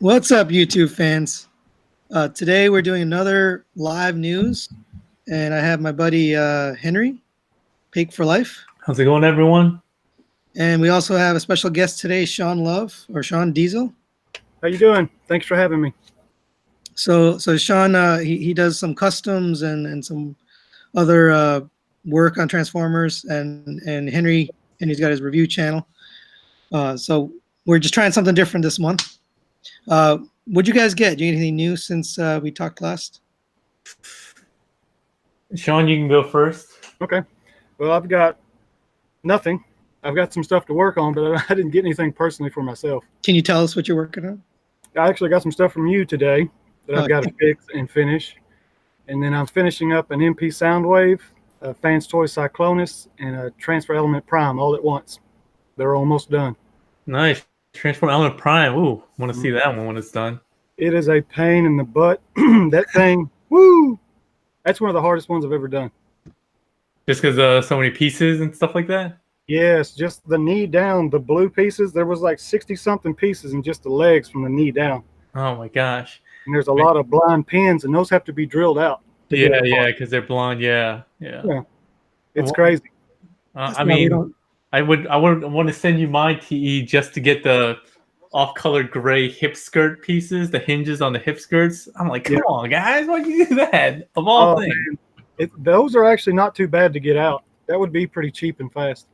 What's up, YouTube fans? Today we're doing another live news, and I have my buddy Henry, Pig for Life, How's it going, everyone? and we also have a special guest today, Shaun Diesel. How you doing? Thanks for having me. So Shaun, he does some customs and some other work on Transformers, and Henry's got his review channel. So we're just trying something different this month. What'd you guys get? Do you get anything new since we talked last? Shaun, you can go first. Okay. Well, I've got nothing. I've got some stuff to work on, but I didn't get anything personally for myself. Can you tell us what you're working on? I actually got some stuff from you today that I've got to fix and finish. And then I'm finishing up an MP Soundwave, a Fans Toy Cyclonus, and a Transfer Element Prime all at once. They're almost done. Nice. Transform Element Prime. Ooh, want to see that one when it's done. It is a pain in the butt. That thing, woo! That's one of the hardest ones I've ever done. Just because so many pieces and stuff like that? Yes, just the knee down, the blue pieces. There was like 60-something pieces in just the legs from the knee down. Oh, my gosh. And there's a lot of blind pins, and those have to be drilled out. Yeah, because they're blonde. Yeah. It's crazy. I would want to send you my TE just to get the off-colored gray hip skirt pieces, the hinges on the hip skirts. I'm like, come on, guys, why'd you do that? Of all things. Those are actually not too bad to get out. That would be pretty cheap and fast.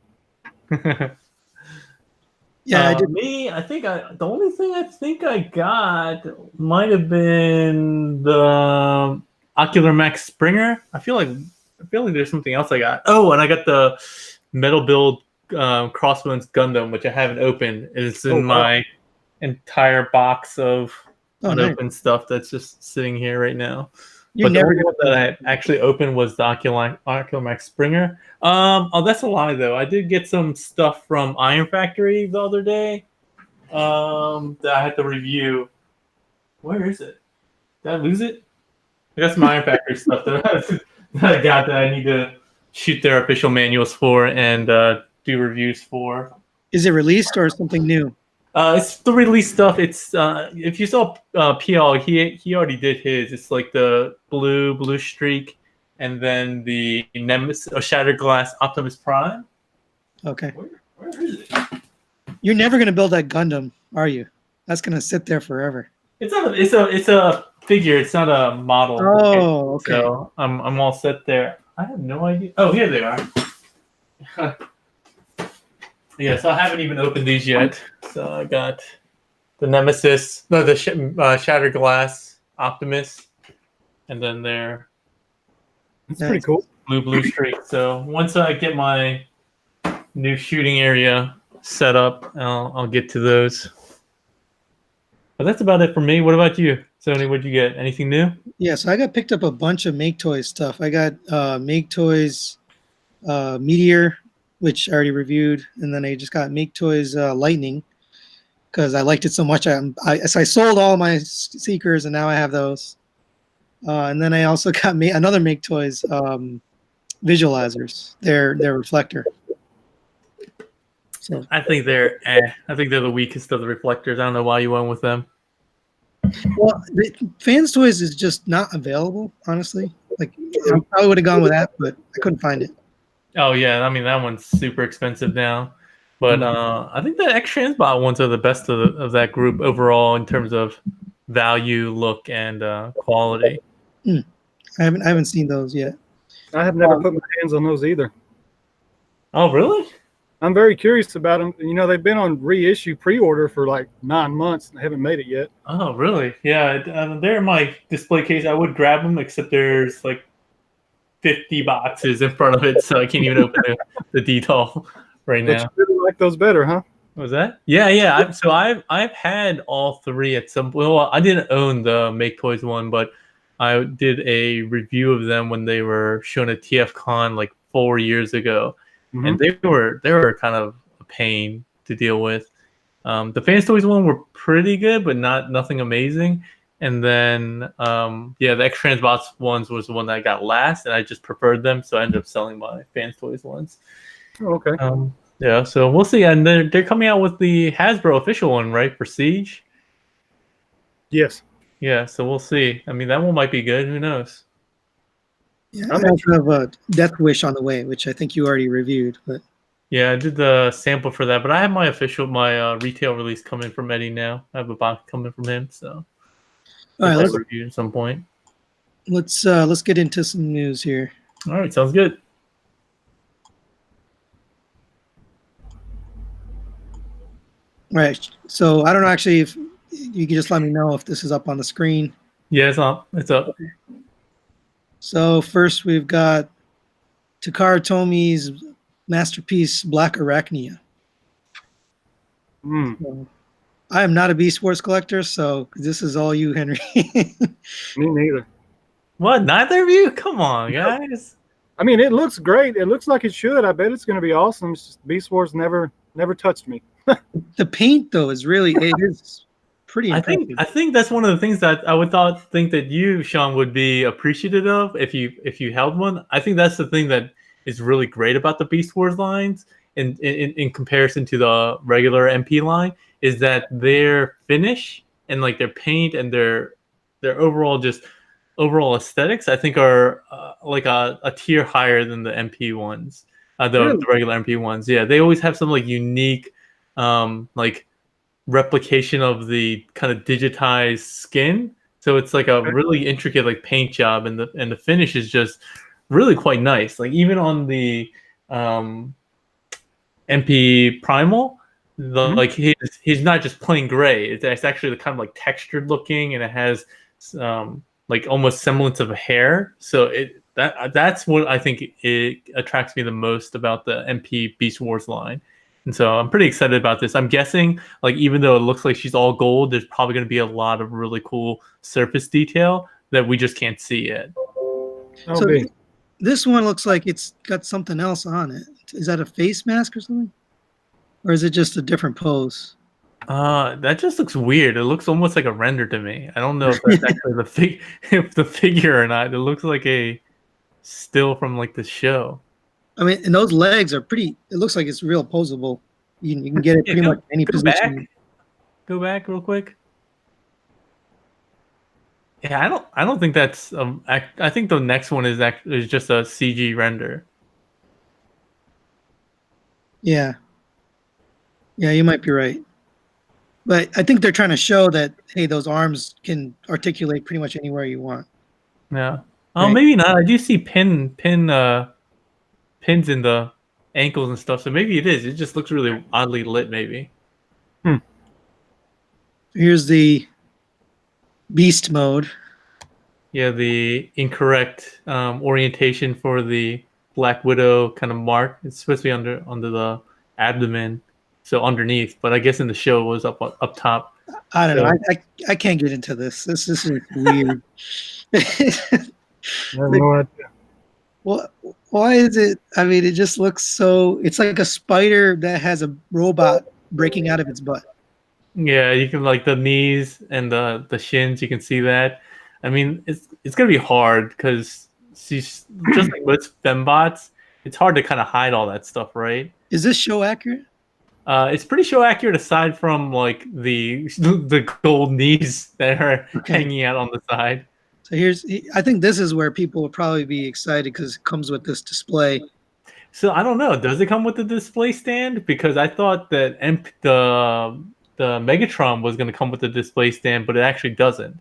Yeah, I did. I think the only thing I think I got might have been the Ocular Max Springer. I feel like there's something else I got. Oh, and I got the Metal Build Crossbones Gundam, which I haven't opened. It's in my entire box of unopened stuff that's just sitting here right now. The only one that I actually opened was the Ocular Max Springer. That's a lie, though. I did get some stuff from Iron Factory the other day that I had to review. Where is it? Did I lose it? I got some Iron Factory stuff that I got that I need to shoot their official manuals for and do reviews for. Is it released or something new? It's the release stuff. It's if you saw PL, he already did his. It's like the blue streak, and then the Nemesis Shattered Glass Optimus Prime. Okay. Where is it? You're never gonna build that Gundam, are you? That's gonna sit there forever. It's a figure. It's not a model. Oh, okay. So I'm all set there. I have no idea. Oh, here they are. Yeah, so I haven't even opened these yet. So I got the Nemesis, the Shattered Glass Optimus, and then their That's pretty cool. Blue streak. So once I get my new shooting area set up, I'll get to those. But that's about it for me. What about you, Sony? What'd you get? Anything new? Yeah, so I picked up a bunch of Make Toys stuff. I got Make Toys Meteor, which I already reviewed, and then I just got Make Toys Lightning because I liked it so much. So I sold all my Seekers, and now I have those. And then I also got another Make Toys Visualizers. Their reflector. So I think they're the weakest of the reflectors. I don't know why you went with them. Well, the Fans Toys is just not available, honestly. Like I probably would have gone with that, but I couldn't find it. Oh yeah, I mean that one's super expensive now, but I think the X-Transbot ones are the best of that group overall in terms of value, look, and quality. I haven't seen those yet. I have never put my hands on those either. Oh really? I'm very curious about them. You know, they've been on reissue pre-order for like 9 months and I haven't made it yet. Oh really? Yeah, they're in my display case. I would grab them, except there's like 50 boxes in front of it, so I can't even open the detail right now. But you really like those better, huh? What was that? Yeah. I've had all three at some. Well, I didn't own the Make Toys one, but I did a review of them when they were shown at TFCon like 4 years ago, and they were kind of a pain to deal with. The Fans Toys one were pretty good, but nothing amazing. And then, the X-Transbots ones was the one that I got last, and I just preferred them, so I ended up selling my Fans Toys ones. Oh, okay. Yeah, so we'll see. And they're coming out with the Hasbro official one, right, for Siege? Yes. Yeah, so we'll see. I mean, that one might be good. Who knows? Yeah, I'm I also have a Death Wish on the way, which I think you already reviewed. But Yeah, I did the sample for that, but I have my retail release coming from Eddie now. I have a box coming from him, so all get right, that reviewed at some point. let's get into some news here. All right, sounds good. All right, so I don't know actually if you can just let me know if this is up on the screen. Yeah, it's up. It's up. So first we've got Takara Tomi's masterpiece Black Arachnia. me So, I am not a Beast Wars collector, so this is all you, Henry. neither. What? Neither of you? Come on, guys. I mean, it looks great. It looks like it should. I bet it's going to be awesome. It's just Beast Wars never touched me. The paint though is really it is pretty impressive. I think that's one of the things that I would think that you, Sean, would be appreciative of if you held one. I think that's the thing that is really great about the Beast Wars lines in comparison to the regular MP line is that their finish and like their paint and their overall aesthetics I think are like a tier higher than the MP ones, the regular MP ones. Yeah, they always have some like unique like replication of the kind of digitized skin. So it's like a really intricate like paint job, and the finish is just really quite nice. Like even on the MP Primal, like he's not just plain gray. It's actually kind of like textured looking, and it has like almost semblance of a hair. So that's what I think it attracts me the most about the MP Beast Wars line. And so I'm pretty excited about this. I'm guessing, like, even though it looks like she's all gold, there's probably going to be a lot of really cool surface detail that we just can't see yet. So this one looks like it's got something else on it. Is that a face mask or something? Or is it just a different pose? That just looks weird. It looks almost like a render to me. I don't know if that's actually the figure or not. It looks like a still from like the show. I mean, and those legs are pretty. It looks like it's real posable. You can get it pretty much any position. Go back real quick. Yeah, I don't think that's. I think the next one is just a CG render. Yeah. Yeah, you might be right. But I think they're trying to show that hey, those arms can articulate pretty much anywhere you want. Yeah. Oh, right. Maybe not. I do see pins in the ankles and stuff. So maybe it is. It just looks really oddly lit. Maybe. Here's the beast mode. Yeah, the incorrect orientation for the Black Widow kind of mark. It's supposed to be under the abdomen, so underneath. But I guess in the show it was up top. I don't know. I can't get into this. This is weird. No idea. Well, why is it? I mean, it just looks so. It's like a spider that has a robot breaking out of its butt. Yeah, you can like the knees and the shins. You can see that. I mean, it's gonna be hard because she's just like with fembots. It's hard to kind of hide all that stuff, right? Is this show accurate? It's pretty show accurate aside from like the gold knees that are hanging out on the side. So I think this is where people will probably be excited because it comes with this display. So I don't know. Does it come with the display stand? Because I thought that the Megatron was going to come with the display stand, but it actually doesn't.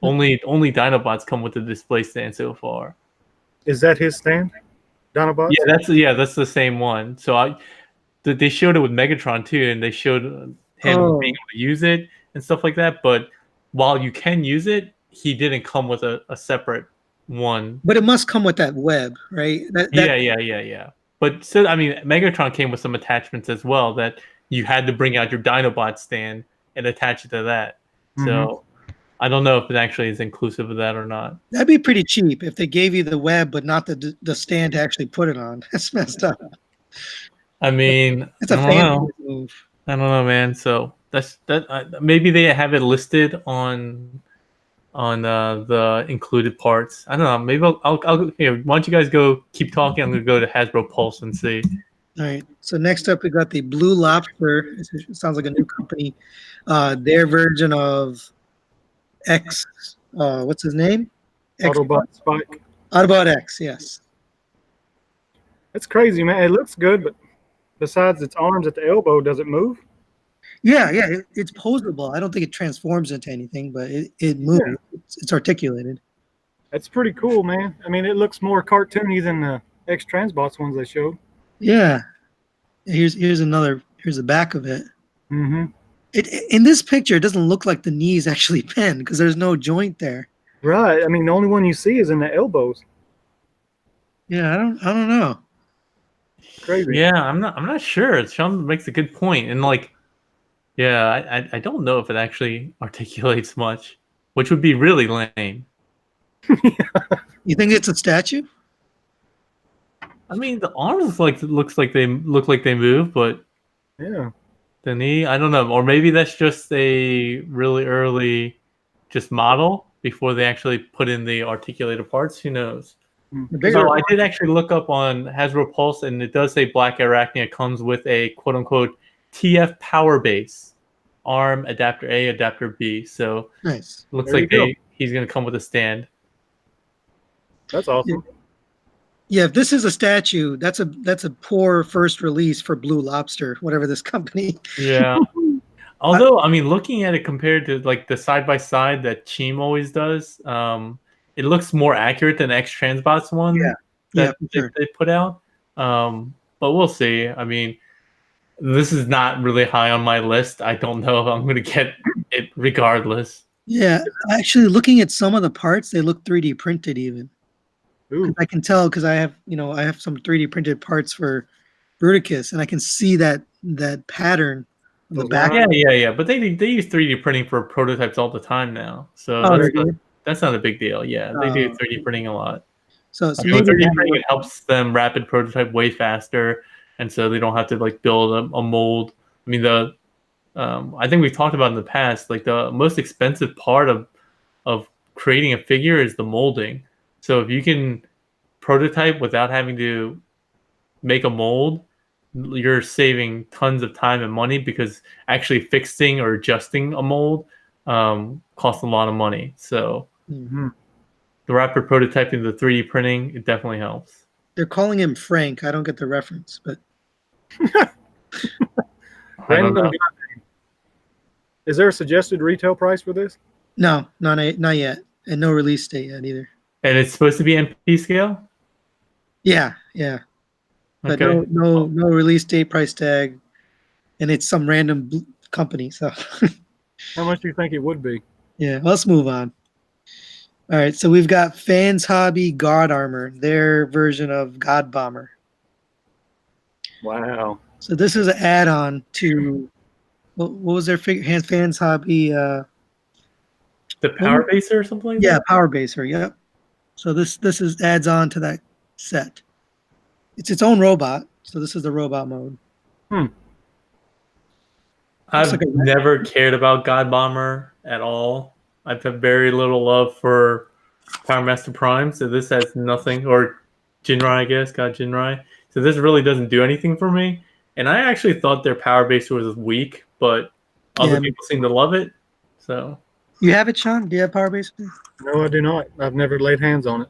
Only Dinobots come with the display stand so far. Is that his stand? Dinobots? Yeah, that's the same one. So they showed it with Megatron too, and they showed him being able to use it and stuff like that. But while you can use it, he didn't come with a separate one. But it must come with that web, right? Yeah. But so I mean, Megatron came with some attachments as well that you had to bring out your Dinobot stand and attach it to that. So I don't know if it actually is inclusive of that or not. That'd be pretty cheap if they gave you the web but not the stand to actually put it on. That's messed up. I mean, it's a fancy move. I don't know, man. So that's that. Maybe they have it listed on the included parts. I don't know. Maybe I'll here. Why don't you guys go keep talking? I'm gonna go to Hasbro Pulse and see. All right. So next up, we got the Blue Lobster. It sounds like a new company. Their version of X. What's his name? X. Autobot Spike. Autobot X. Yes. It's crazy, man. It looks good, but besides its arms at the elbow, does it move? Yeah, yeah. It's posable. I don't think it transforms into anything, but it moves. Yeah. It's articulated. That's pretty cool, man. I mean, it looks more cartoony than the X-Transbots ones they showed. Yeah. Here's the back of it. Mm-hmm. In this picture, it doesn't look like the knees actually bend because there's no joint there. Right. I mean, the only one you see is in the elbows. Yeah, I don't know. Crazy. Yeah, I'm not sure. Shaun makes a good point, and like, yeah, I don't know if it actually articulates much, which would be really lame. You think it's a statue? I mean, the arms looks like they move, but Yeah. the knee, I don't know, or maybe that's just a really early just model before they actually put in the articulated parts. Who knows? The bigger So I did actually look up on Hasbro Pulse, and it does say Black Arachnia comes with a quote-unquote TF power base, arm, adapter A, adapter B. So nice. looks There like you go. he's going to come with a stand. That's awesome. Yeah, if this is a statue, that's a poor first release for Blue Lobster, whatever this company. Yeah. Although, I mean, looking at it compared to like the side-by-side that Cheem always does, it looks more accurate than X-Transbots one Yeah, that for sure. they put out. But we'll see. I mean, this is not really high on my list. I don't know if I'm going to get it regardless. Yeah, actually, looking at some of the parts, they look 3D printed even. Ooh. I can tell because I have some 3D printed parts for Bruticus, and I can see that pattern on the Those back. lines. Yeah. But they use 3D printing for prototypes all the time now, so Oh, they do? that's not a big deal. Yeah, they do Oh. 3D printing a lot. So I mean, maybe 3D printing it helps them rapid prototype way faster, and so they don't have to like build a mold. I mean, I think we've talked about in the past, like the most expensive part of creating a figure is the molding. So if you can prototype without having to make a mold, you're saving tons of time and money because actually fixing or adjusting a mold costs a lot of money. So Mhm. the rapid prototyping, the 3D printing, it definitely helps. they're calling him Frank. I don't get the reference, but I don't Random know. guy. Is there a suggested retail price for this? no, not yet, and no release date yet either. And it's supposed to be MP scale? Yeah, but Okay. no release date, price tag, and it's some random company. So How much do you think it would be? yeah, let's move on. All right, so we've got Fans Hobby God Armor, their version of God Bomber. Wow. So this is an add-on to what was their figure? Fans Hobby? The Power Baser or something like Yeah, that? Power Baser. Yep. So this is adds on to that set. It's its own robot. So this is the robot mode. I've like a- never cared about God Bomber at all. I've had very little love for Power Master Prime, so this has nothing, or Jinrai, I guess, God Jinrai. So this really doesn't do anything for me. And I actually thought their Power Baser was weak, but other people seem to love it. So You have it, Sean? Do you have Power Baser? No, I do not. I've never laid hands on it.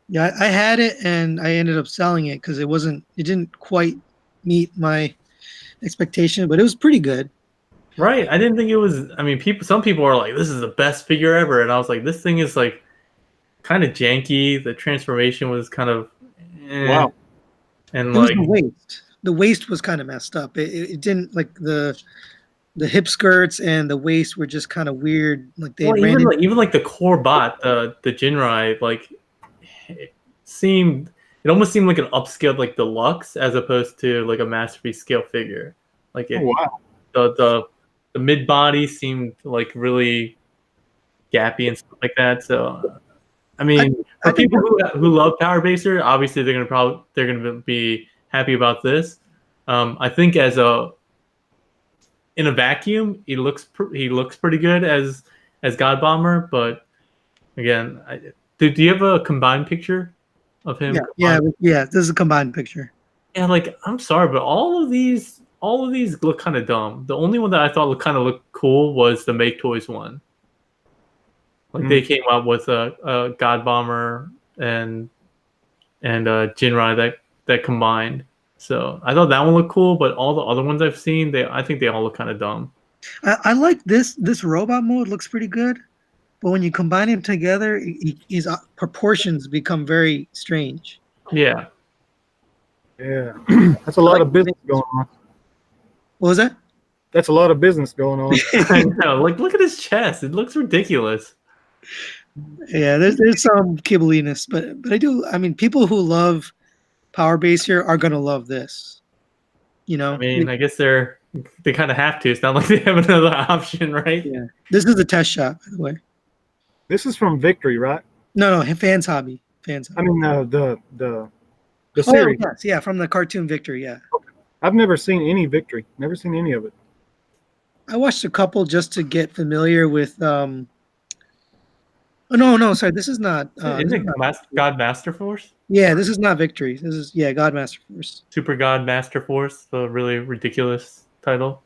Yeah, I had it and I ended up selling it because it didn't quite meet my expectation, but it was pretty good. right, I didn't think it was. I mean, some people are like, "This is the best figure ever," and I was like, "This thing is like kind of janky. The transformation was kind of Wow. and It was like the waist. The waist was kind of messed up. It didn't like the hip skirts and the waist were just kind of weird. Like they ran in. even like the core bot, the Jinrai, like it almost seemed like an upscaled like deluxe as opposed to like a masterpiece scale figure. Like Oh, wow. the mid body seemed like really gappy and stuff like that. So I mean, I for think people who love Power Baser, obviously they're gonna be happy about this. I think in a vacuum, he looks pretty good as God Bomber, but again, do you have a combined picture of him? Yeah. This is a combined picture. Yeah, like I'm sorry, but all of these look kind of dumb. The only one that I thought looked cool was the Make Toys one. Like they came up with a God Bomber and Jinrai that combined. So I thought that one looked cool, but all the other ones I've seen, I think they all look kind of dumb. I like this robot mode. Looks pretty good, but when you combine him together, his proportions become very strange. Yeah. Yeah, that's a lot of business going on. What was that? That's a lot of business going on. I know. Like, look at his chest. It looks ridiculous. Yeah, there's some kibbliness, but I do. I mean, people who love Power Base here are gonna love this. You know, I mean, I guess they kind of have to. It's not like they have another option, right? yeah. This is a test shot, by the way. This is from Victory, right? No, Fans Hobby. Fans Hobby. I mean the Oh, series. yes, yeah, from the cartoon Victory. Yeah, I've never seen any Victory. Never seen any of it. I watched a couple just to get familiar with. Oh no, sorry, this is not. Isn't it God Master Force? Yeah, this is not Victory. This is God Master Force. Super God Master Force, the really ridiculous title.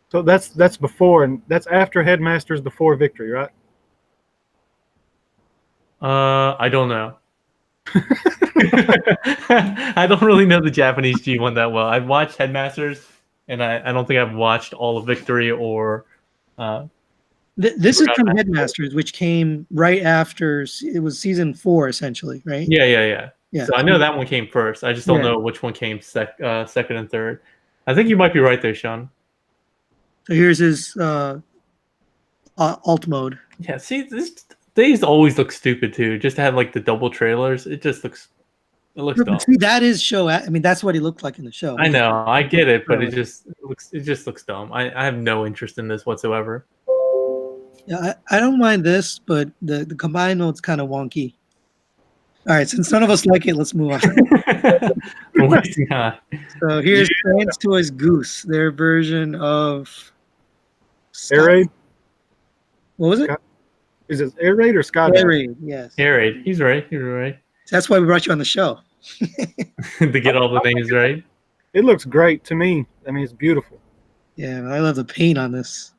So that's before, and that's after Headmasters, before Victory, right? I don't know. I don't really know the Japanese G1 that well. I've watched Headmasters, and I don't think I've watched all of Victory or. This is from Headmasters, which came right after it was season 4, essentially, right? Yeah. Yeah. So I know that one came first. I just don't know which one came second and third. I think you might be right there, Sean. So here's his alt mode. Yeah, see, these always look stupid too. Just to have like the double trailers, it looks dumb. See, that is show. I mean, that's what he looked like in the show. I know, I get it, but it just looks dumb. I have no interest in this whatsoever. Yeah, I don't mind this, but the combined mode's kind of wonky. All right, since none of us like it, let's move on. So here's Fans Toys Goose, their version of Air Raid. What was it? Is it Air Raid or Sky? Air Raid, yes. Air Raid. He's right. You're right. That's why we brought you on the show. To get all the names right. It looks great to me. I mean, it's beautiful. Yeah, I love the paint on this.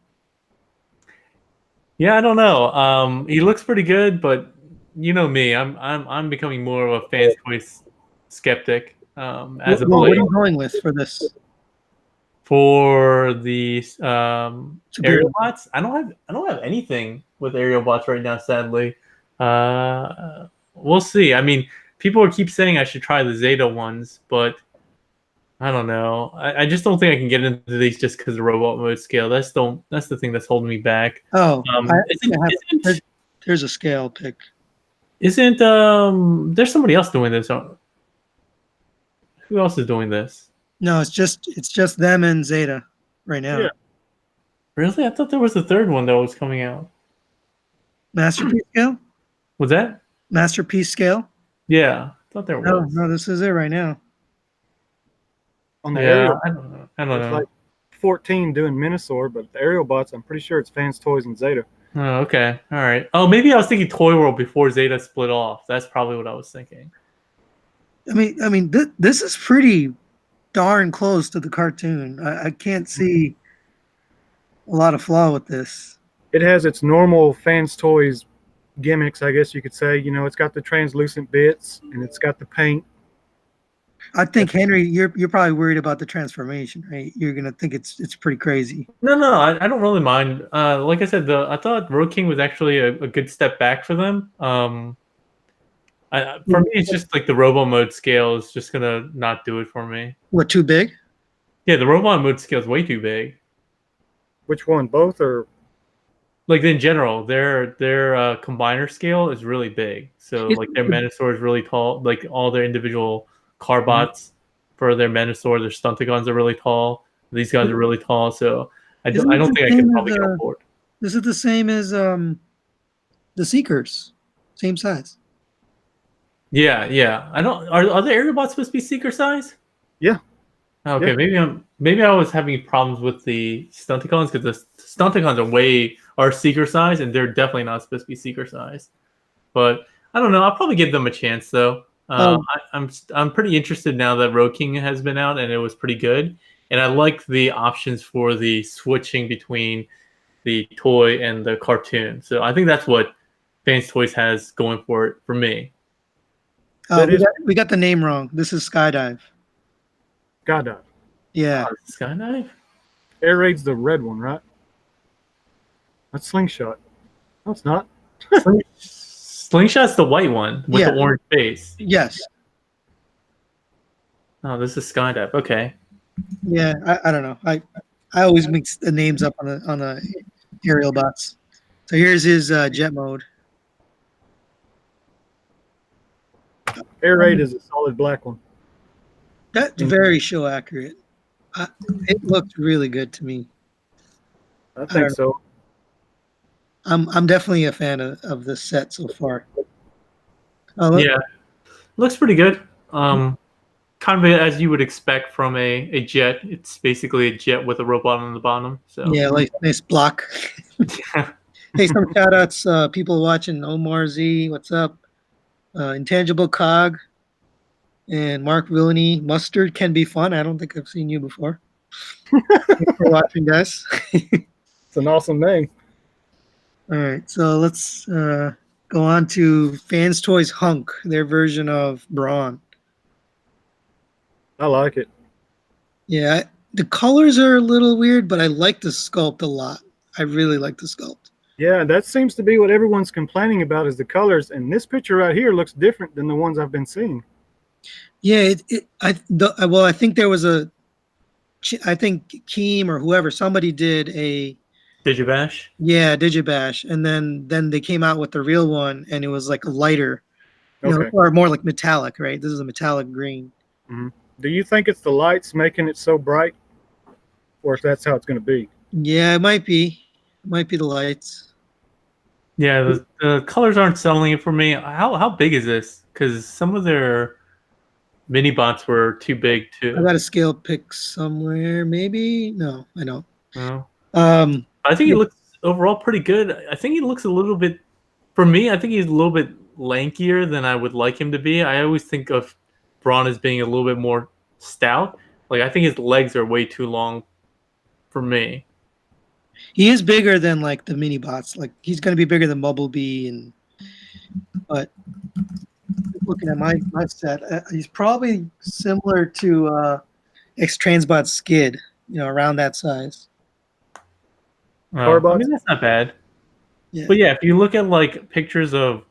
Yeah, I don't know. He looks pretty good, but you know me, I'm becoming more of a Fans Toys skeptic. As of late. What are you going with for this? For the aerial bots, I don't have anything with aerial bots right now, sadly. We'll see. I mean, people keep saying I should try the Zeta ones, but I don't know. I just don't think I can get into these just because of the robot mode scale. That's the thing that's holding me back. Oh, there's a scale pick. Isn't there's somebody else doing this? Who else is doing this? No, it's just them and Zeta right now. Yeah. Really? I thought there was a third one that was coming out. Masterpiece scale? Was that? Masterpiece scale? Yeah, I thought there was. No, this is it right now. On the aerial, I don't know. It's like 14 doing Minosaur, but the aerial bots, I'm pretty sure it's Fans Toys and Zeta. Oh, okay. All right. Oh, maybe I was thinking Toy World before Zeta split off. That's probably what I was thinking. I mean, this is pretty darn close to the cartoon. I can't see a lot of flaw with this. It has its normal Fans Toys gimmicks, I guess you could say. You know, it's got the translucent bits and it's got the paint. I think Henry, you're probably worried about the transformation, right? You're gonna think it's pretty crazy. No, I don't really mind. Like I said, I thought Road King was actually a good step back for them. For me, it's just like the Robo mode scale is just gonna not do it for me. What, too big? Yeah, the Robo mode scale is way too big. Which one? Both or? Like in general, their combiner scale is really big. So like their Menosaur is really tall. Like all their individual Carbots for their Menosaur, their Stunticons are really tall. These guys are really tall. So I don't think I can probably go for it. This is the same as the Seekers, same size. Yeah. I don't. Are the aerial bots supposed to be Seeker size? Yeah. Okay, yeah. Maybe I was having problems with the Stunticons because the Stunticons are Seeker size, and they're definitely not supposed to be Seeker size. But I don't know. I'll probably give them a chance though. I'm pretty interested now that Road King has been out and it was pretty good, and I like the options for the switching between the toy and the cartoon. So I think that's what Fans Toys has going for it for me. We got the name wrong. This is Skydive. Skydive. Yeah. Skydive? Air Raid's the red one, right? That's Slingshot. No, it's not. Slingshot's the white one with the orange face. Yes. Oh, this is Skydive. Okay. Yeah, I don't know. I always mix the names up on the aerial bots. So here's his jet mode. Air Raid is a solid black one. That's very show accurate. It looked really good to me. I think so. I'm definitely a fan of this set so far. Yeah, looks pretty good. Kind of as you would expect from a jet. It's basically a jet with a robot on the bottom. So yeah, like nice block. Hey, some shout outs, people watching. Omar Z, what's up? Intangible Cog and Mark Villainy. Mustard can be fun. I don't think I've seen you before. Thanks for watching, guys. It's an awesome name. All right, so let's go on to Fans Toys Hunk, their version of Brawn. I like it. Yeah, the colors are a little weird, but I like the sculpt a lot. I really like the sculpt. Yeah, that seems to be what everyone's complaining about is the colors. And this picture right here looks different than the ones I've been seeing. Yeah, I think there was I think Keem or whoever, somebody did a Digibash. Yeah, Digibash, and then they came out with the real one, and it was like a lighter, or more like metallic, right? This is a metallic green. Mm-hmm. Do you think it's the lights making it so bright, or if that's how it's going to be? Yeah, it might be. It might be the lights. Yeah, the colors aren't selling it for me. How big is this? Because some of their mini bots were too big too. I got a scale pick somewhere. Maybe no, I don't. No. I think he looks overall pretty good. I think he looks a little bit. For me, I think he's a little bit lankier than I would like him to be. I always think of Braun as being a little bit more stout. Like I think his legs are way too long for me. He is bigger than like the mini bots. Like he's going to be bigger than Bumblebee, but looking at my set, he's probably similar to X-Transbot Skid, around that size. I mean, that's not bad. Yeah. But yeah, if you look at like pictures of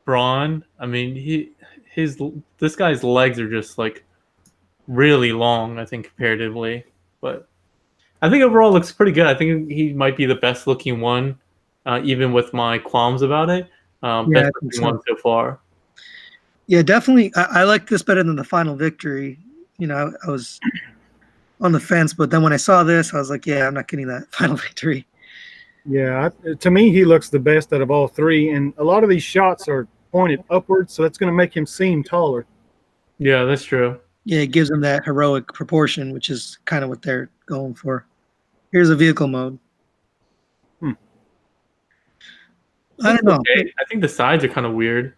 Braun, I mean, this guy's legs are just like really long, I think, comparatively. But I think overall it looks pretty good. I think he might be the best looking one, even with my qualms about it. Best looking one so far. Yeah, definitely. I like this better than the Final Victory. I was on the fence, but then when I saw this, I was like, yeah, I'm not getting that Final Victory. Yeah, to me, he looks the best out of all three. And a lot of these shots are pointed upwards, so that's going to make him seem taller. Yeah, that's true. Yeah, it gives him that heroic proportion, which is kind of what they're going for. Here's a vehicle mode. I don't know. Okay. I think the sides are kind of weird.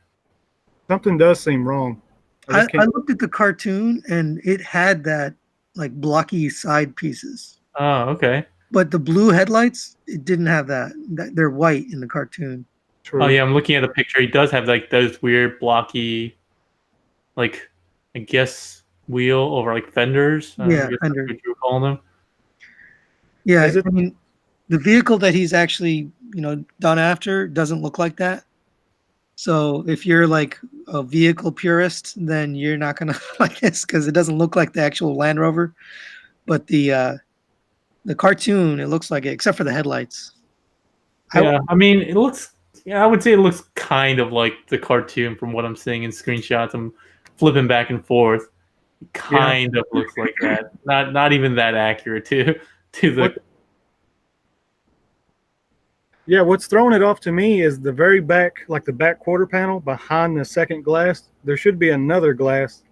Something does seem wrong. I looked at the cartoon, and it had that like blocky side pieces. Oh, okay. But the blue headlights, it didn't have that. They're white in the cartoon. True. Oh yeah, I'm looking at the picture. He does have like those weird blocky, like I guess wheel over like fenders. Yeah, fenders. What you would call them. Yeah, I mean, the vehicle that he's actually done after doesn't look like that. So if you're like a vehicle purist, then you're not gonna like this because it doesn't look like the actual Land Rover. But the cartoon, it looks like it, except for the headlights. Yeah, I mean, it looks. Yeah, I would say it looks kind of like the cartoon from what I'm seeing in screenshots. I'm flipping back and forth. It kind of looks like that. Not even that accurate to the. Yeah, what's throwing it off to me is the very back, like the back quarter panel behind the second glass. There should be another glass,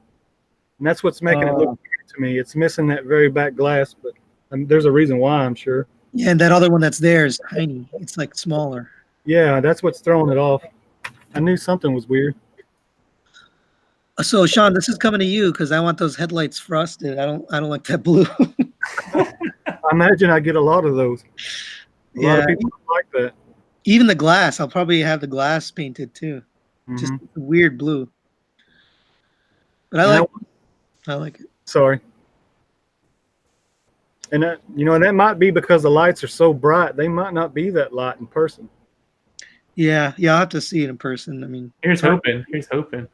and that's what's making it look weird to me. It's missing that very back glass, but there's a reason why, I'm sure. Yeah, and that other one that's there is tiny. It's like smaller. Yeah, that's what's throwing it off. I knew something was weird. So, Shaun, this is coming to you because I want those headlights frosted. I don't like that blue. I imagine I get a lot of those. A lot of Yeah, people like that. even the glass. I'll probably have the glass painted too. Just Mhm. weird blue. But I And like that- I like it. sorry. And that, that might be because the lights are so bright. They might not be that light in person. Yeah, I'll have to see it in person. I mean, Here's hoping. Here's hoping.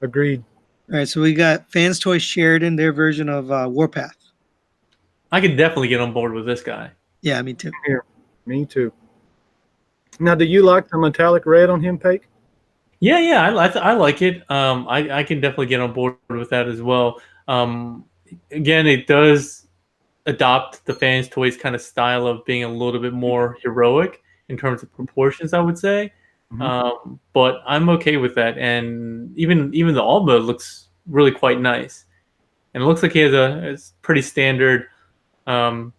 Agreed. all right, so we got Fans Toys Sheridan, their version of Warpath. I could definitely get on board with this guy. Yeah, me too. Here, me too. Now, do you like the metallic red on him, Pake? Yeah, I like it. I can definitely get on board with that as well. Again, it does adopt the Fans Toys kind of style of being a little bit more heroic in terms of proportions, I would say. But I'm okay with that, and even the alt mode looks really quite nice, and it looks like he has a pretty standard um,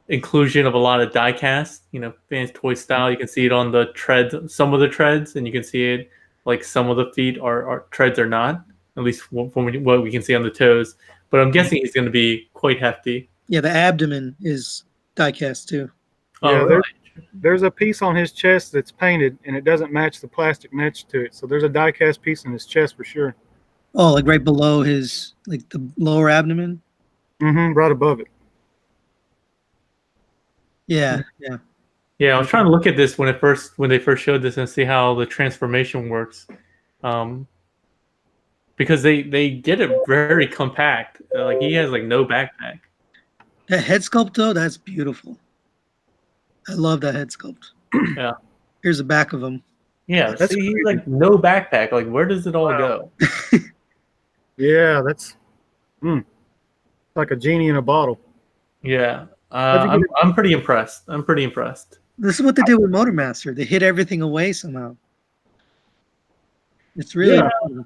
inclusion of a lot of die cast, Fans Toy style. You can see it on the treads, some of the treads, and you can see it like some of the feet are treads are not, at least from what we can see on the toes. But I'm guessing he's going to be quite hefty. Yeah, the abdomen is diecast too. Oh, Yeah, really? there's a piece on his chest that's painted, and it doesn't match the plastic match to it. So there's a die-cast piece in his chest for sure. Oh, like right below his, like the lower abdomen. Right above it. Yeah. Yeah, I was trying to look at this when they first showed this and see how the transformation works, because they get it very compact. Like he has like no backpack. That head sculpt though, that's beautiful. I love that head sculpt. Yeah, Here's the back of him. yeah. That's See, he's crazy. like no backpack. Like where does it all go? Yeah, that's like a genie in a bottle. Yeah, How'd you get I'm pretty impressed. I'm pretty impressed. This is what they did with Motormaster. They hid everything away somehow. It's really Yeah. cool.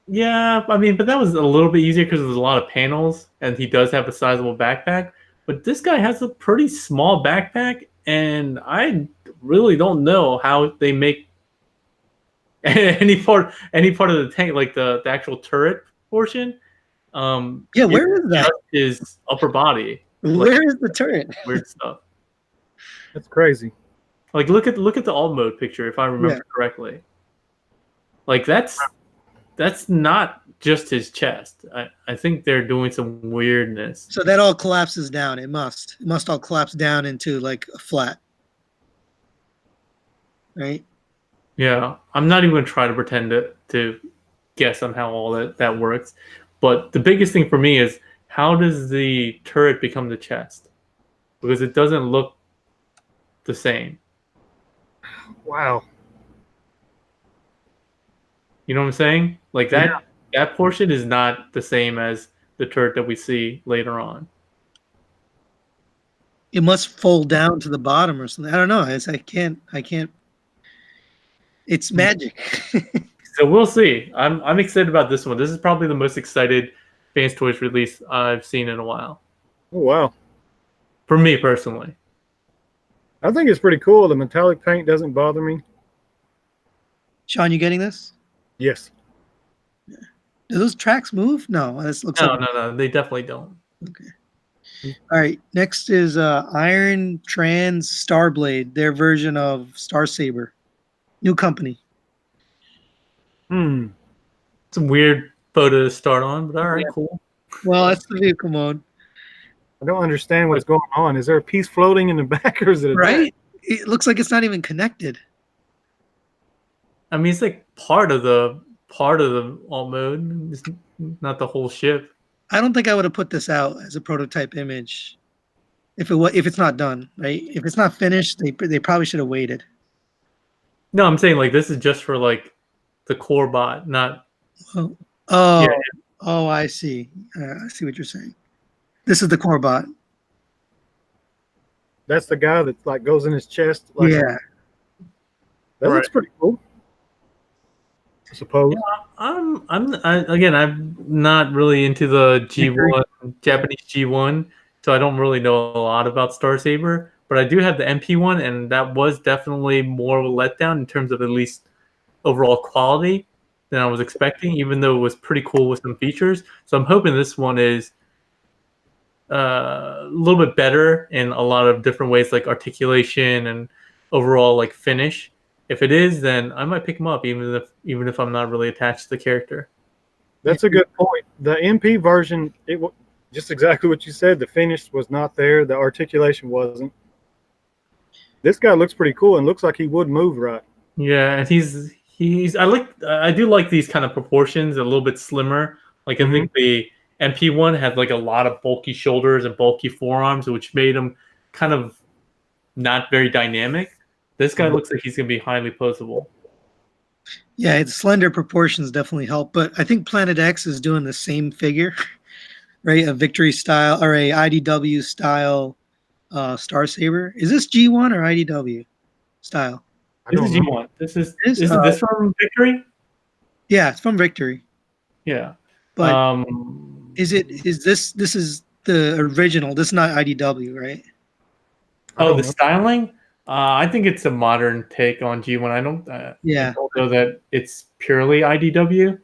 Yeah, I mean, but that was a little bit easier because there's a lot of panels, and he does have a sizable backpack. But this guy has a pretty small backpack, and I really don't know how they make any part of the tank, like the actual turret portion. Yeah, where is that? just his upper body? Where is the turret? Weird stuff. That's crazy. Like look at the alt mode picture, if I remember correctly. Like that's not just his chest. I think they're doing some weirdness. So that all collapses down. It must all collapse down into like a flat. Right? Yeah, I'm not even going to try to pretend to guess on how all that works. But the biggest thing for me is, how does the turret become the chest? Because it doesn't look the same. Wow. You know what I'm saying? Like that portion is not the same as the turret that we see later on. It must fold down to the bottom or something. I don't know. I can't. It's magic. So we'll see. I'm excited about this one. This is probably the most excited Fans Toys release I've seen in a while. Oh, wow. For me personally. I think it's pretty cool. The metallic paint doesn't bother me. Sean, you getting this? Yes. Do those tracks move? No, this looks like No, they definitely don't. okay. All right. Next is Iron Trans Starblade, their version of Star Saber. New company. It's a weird photo to start on, but all right, cool. Well, that's the vehicle mode. I don't understand what's going on. Is there a piece floating in the back, or is it a Right? It looks like it's not even connected. I mean, it's like part of the alt mode. It's not the whole ship. I don't think I would have put this out as a prototype image if it's not done, right? If it's not finished, they probably should have waited. No, I'm saying like this is just for like the core bot, not. Oh, Yeah. oh, I see. I see what you're saying. This is the core bot. That's the guy that like goes in his chest. Like, Yeah. That looks pretty cool. I suppose. Again, I'm not really into the G1 Japanese G1, so I don't really know a lot about Star Saber. But I do have the MP one, and that was definitely more of a letdown in terms of at least overall quality than I was expecting, even though it was pretty cool with some features. So I'm hoping this one is a little bit better in a lot of different ways, like articulation and overall like finish. If it is, then I might pick him up, even if I'm not really attached to the character. That's a good point. The MP version, just exactly what you said. The finish was not there. The articulation wasn't. This guy looks pretty cool and looks like he would move right. Yeah, and he's I do like these kind of proportions, a little bit slimmer. Like I think the MP one had like a lot of bulky shoulders and bulky forearms, which made him kind of not very dynamic. This guy looks like he's gonna be highly posable. Yeah, the slender proportions definitely help, but I think Planet X is doing the same figure, right? A Victory style or a IDW style Star Saber. Is this G1 or IDW style? This is G1. Is this from Victory? Yeah, it's from Victory. Yeah. But is this is the original? This is not IDW, right? Oh, the styling? I think it's a modern take on G1. I don't know that it's purely IDW.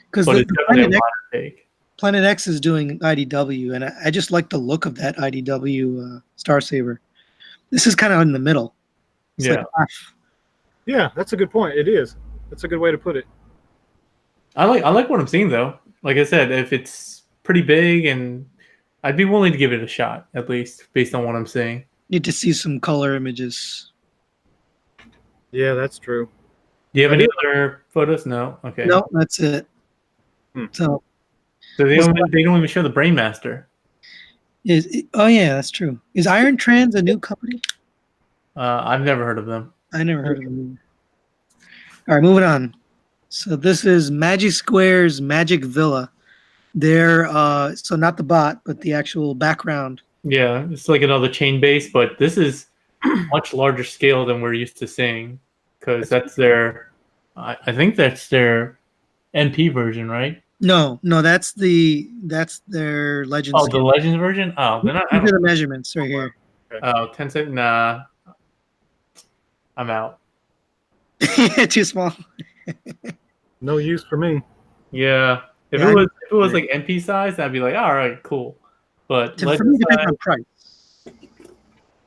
Because it's definitely a modern take. Planet X is doing IDW, and I just like the look of that IDW Star Saber. This is kind of in the middle. It's like yeah, that's a good point. It is. That's a good way to put it. I like what I'm seeing though. Like I said, if it's pretty big, and I'd be willing to give it a shot, at least based on what I'm seeing. Need to see some color images. Yeah, that's true. Do you have any other photos? No. Okay. No, that's it. So they don't even show the Brainmaster. Oh yeah, that's true. Is Iron Trans a new company? I've never heard of them. I never heard of them. All right, moving on. So this is Magic Square's Magic Villa. They're so not the bot, but the actual background. Yeah, it's like another chain base, but this is much larger scale than we're used to seeing, because that's their, I think that's their NP version, right? No, that's their Legends. Oh, the Legends version. Oh, they're not. These are the measurements right here. Oh, 10 cent. Nah, I'm out. Too small. No use for me. Yeah, if it was like NP size, I'd be like, all right, cool. But for me, it depends on price.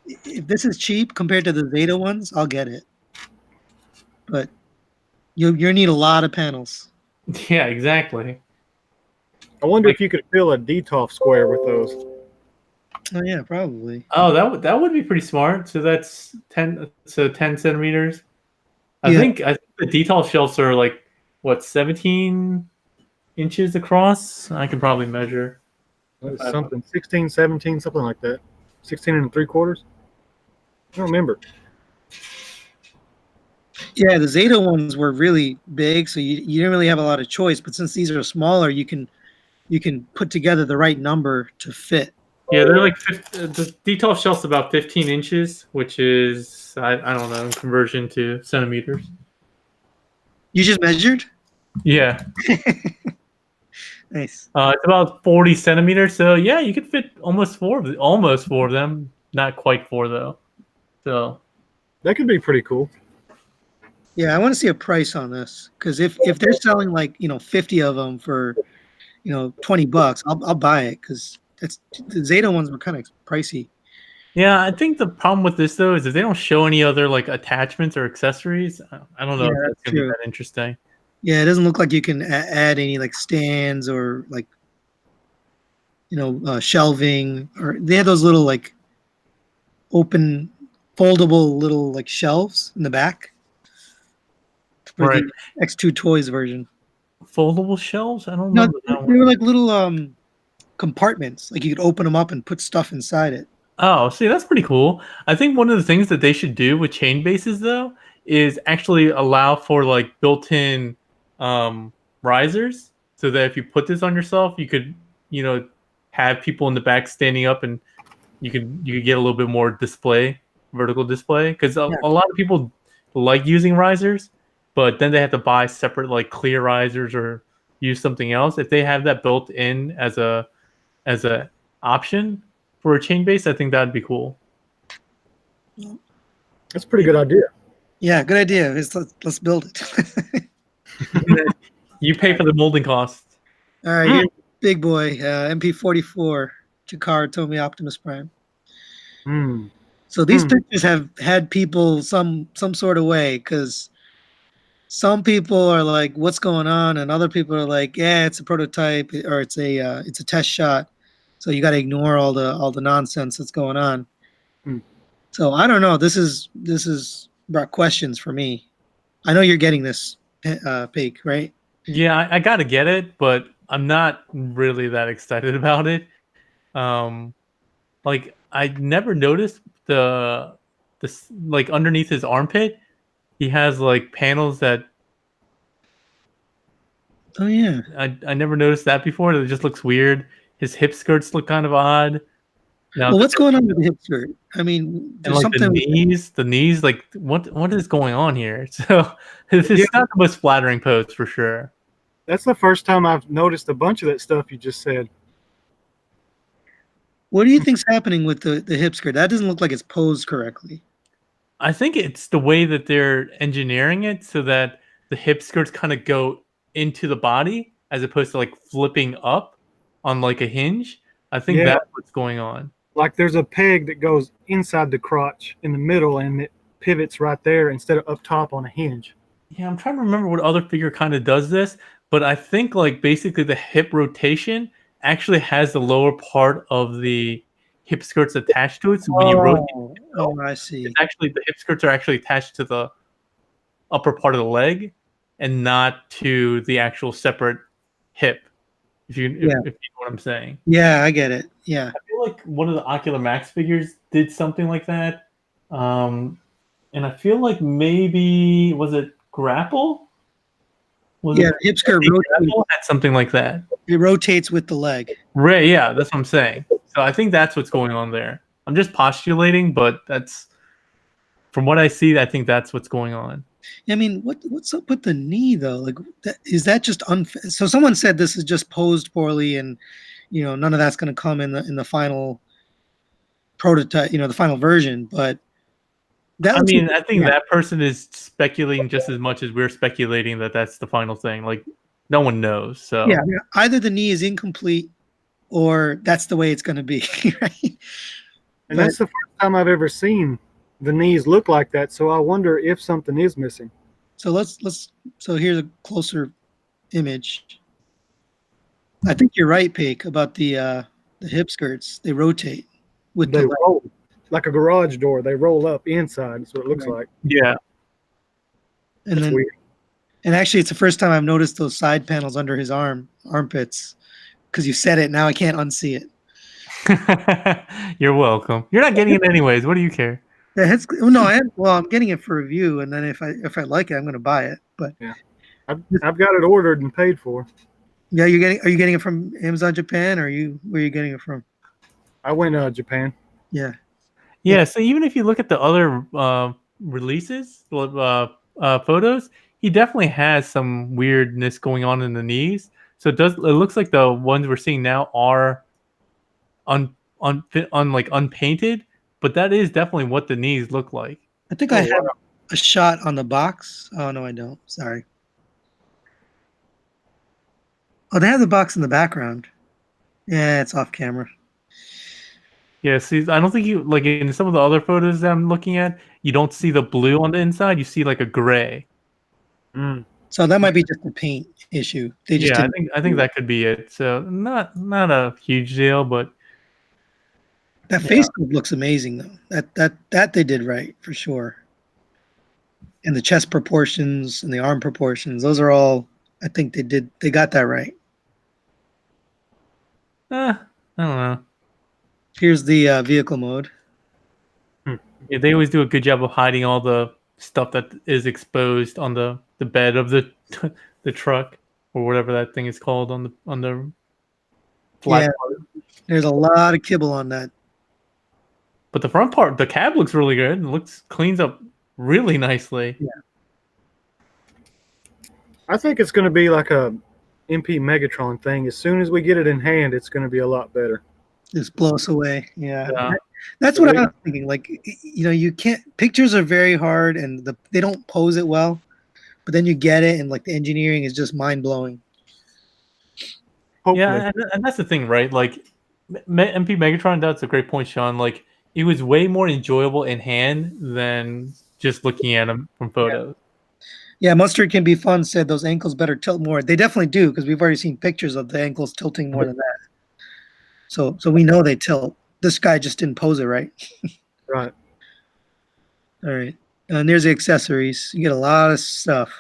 If this is cheap compared to the Zeta ones, I'll get it. But you need a lot of panels. Yeah, exactly. I wonder if you could fill a DTOF square with those. Oh yeah, probably. Oh, that would be pretty smart. So that's 10 centimeters. I think the DTOF shelves are like what, 17 inches across. I can probably measure. Something 16, 17, something like that. 16 and 3/4. I don't remember. Yeah, the Zeta ones were really big, so you didn't really have a lot of choice. But since these are smaller, you can put together the right number to fit. Yeah, they're like the DTOF shelf's about 15 inches, which is I don't know, in conversion to centimeters. You just measured? Yeah. Nice. It's about 40 centimeters, so yeah, you could fit almost four of them. Not quite four though. So that could be pretty cool. Yeah, I want to see a price on this, because if they're selling like 50 of them for $20, I'll buy it, because the Zeta ones were kind of pricey. Yeah, I think the problem with this though is that they don't show any other like attachments or accessories. I don't know if that's gonna be that interesting. Yeah, it doesn't look like you can add any like stands or like shelving, or they have those little like open foldable little like shelves in the back for the X2 Toys version. Foldable shelves? I don't know. They were like little compartments, like you could open them up and put stuff inside it. Oh, see, that's pretty cool. I think one of the things that they should do with chain bases though is actually allow for like built-in risers, so that if you put this on yourself, you could have people in the back standing up, and you could get a little bit more vertical display, because a lot of people like using risers, but then they have to buy separate like clear risers or use something else. If they have that built in as a option for a chain base, I think that'd be cool. That's a pretty good idea. Yeah, good idea. Let's build it. You pay for the molding costs. All right, here's big boy, MP44. Jakar told me Optimus Prime. Hmm. So these pictures have had people some sort of way, because some people are like, "What's going on?" and other people are like, "Yeah, it's a prototype or it's a test shot." So you got to ignore all the nonsense that's going on. Hmm. So I don't know. This is brought questions for me. I know you're getting this, Peak, right? Yeah, I gotta get it, but I'm not really that excited about it. Um, like I never noticed like underneath his armpit, he has like panels that Oh yeah. I never noticed that before. It just looks weird. His hip skirts look kind of odd. Now Well, what's going on with the hip skirt? I mean, and there's like something. the knees, like what is going on here? So it's Yeah. not the most flattering pose for sure. That's the first time I've noticed a bunch of that stuff you just said. What do you think's happening with the hip skirt? That doesn't look like it's posed correctly. I think it's the way that they're engineering it so that the hip skirts kind of go into the body as opposed to like flipping up on like a hinge. I think Yeah, that's what's going on. like there's a peg that goes inside the crotch in the middle, and it pivots right there instead of up top on a hinge. Yeah, I'm trying to remember what other figure kind of does this, but I think like basically the hip rotation actually has the lower part of the hip skirts attached to it. So when you rotate, I see. it's actually the hip skirts are actually attached to the upper part of the leg and not to the actual separate hip. Yeah. If you know what I'm saying. Yeah, I get it. Yeah. I feel like one of the Ocular Max figures did something like that. And I feel like maybe was it Grapple? Was Yeah, it the hip skirt rotates. Grapple had something like that? It rotates with the leg. Right, yeah, that's what I'm saying. So I think that's what's going on there. I'm just postulating, but that's from what I see, I think that's what's going on. I mean, what's up with the knee though? Like, is that just unfair? So someone said this is just posed poorly, and none of that's going to come in the final prototype, the final version. But that I looks mean, I think yeah. that person is speculating just as much as we're speculating that that's the final thing. Like, no one knows. So Yeah, either the knee is incomplete or that's the way it's going to be, right? And that's the first time I've ever seen the knees look like that. So I wonder if something is missing. So so here's a closer image. I think you're right, Peak, about the hip skirts. They rotate with They the leg. roll like a garage door. They roll up inside. That's what it looks Right. like. yeah, And That's then weird. and actually it's the first time I've noticed those side panels under his armpits, because you said it. Now I can't unsee it. you're welcome. You're not getting it anyways. What do you care? No, I'm getting it for review, and then if I like it, I'm going to buy it. But Yeah, I've got it ordered and paid for. yeah, are you getting it from Amazon Japan, or where are you getting it from? I went Japan. Yeah. Yeah. So even if you look at the other releases, photos, he definitely has some weirdness going on in the knees. So it looks like the ones we're seeing now are like unpainted, but that is definitely what the knees look like. I think I have a shot on the box. Oh no, I don't. Sorry. Oh, they have the box in the background. Yeah, it's off camera. Yeah, see, I don't think you like in some of the other photos that I'm looking at, you don't see the blue on the inside. You see like a gray. Mm. So that might be just a paint issue. They just Yeah, didn't. I think that could be it. So not a huge deal, but That yeah. face sculpt looks amazing though. That they did right for sure. And the chest proportions and the arm proportions, those are all. I think they got that right. I don't know. Here's the vehicle mode. Yeah, they always do a good job of hiding all the stuff that is exposed on the bed of the the truck or whatever that thing is called on the flat Yeah, part. there's a lot of kibble on that. But the front part, the cab looks really good. It cleans up really nicely. Yeah. I think it's going to be like a MP Megatron thing. As soon as we get it in hand, it's going to be a lot better. Just blow us away. Yeah. Yeah. That's what I was thinking. Like, you can't. Pictures are very hard, and they don't pose it well. But then you get it, and like the engineering is just mind blowing. Hopefully. Yeah, and that's the thing, right? Like MP Megatron, that's a great point, Sean. Like, it was way more enjoyable in hand than just looking at him from photos. Yeah, Mustard can be fun. Said those ankles better tilt more. They definitely do because we've already seen pictures of the ankles tilting more than that. So we know they tilt. This guy just didn't pose it right. Right. All right, and there's the accessories. You get a lot of stuff.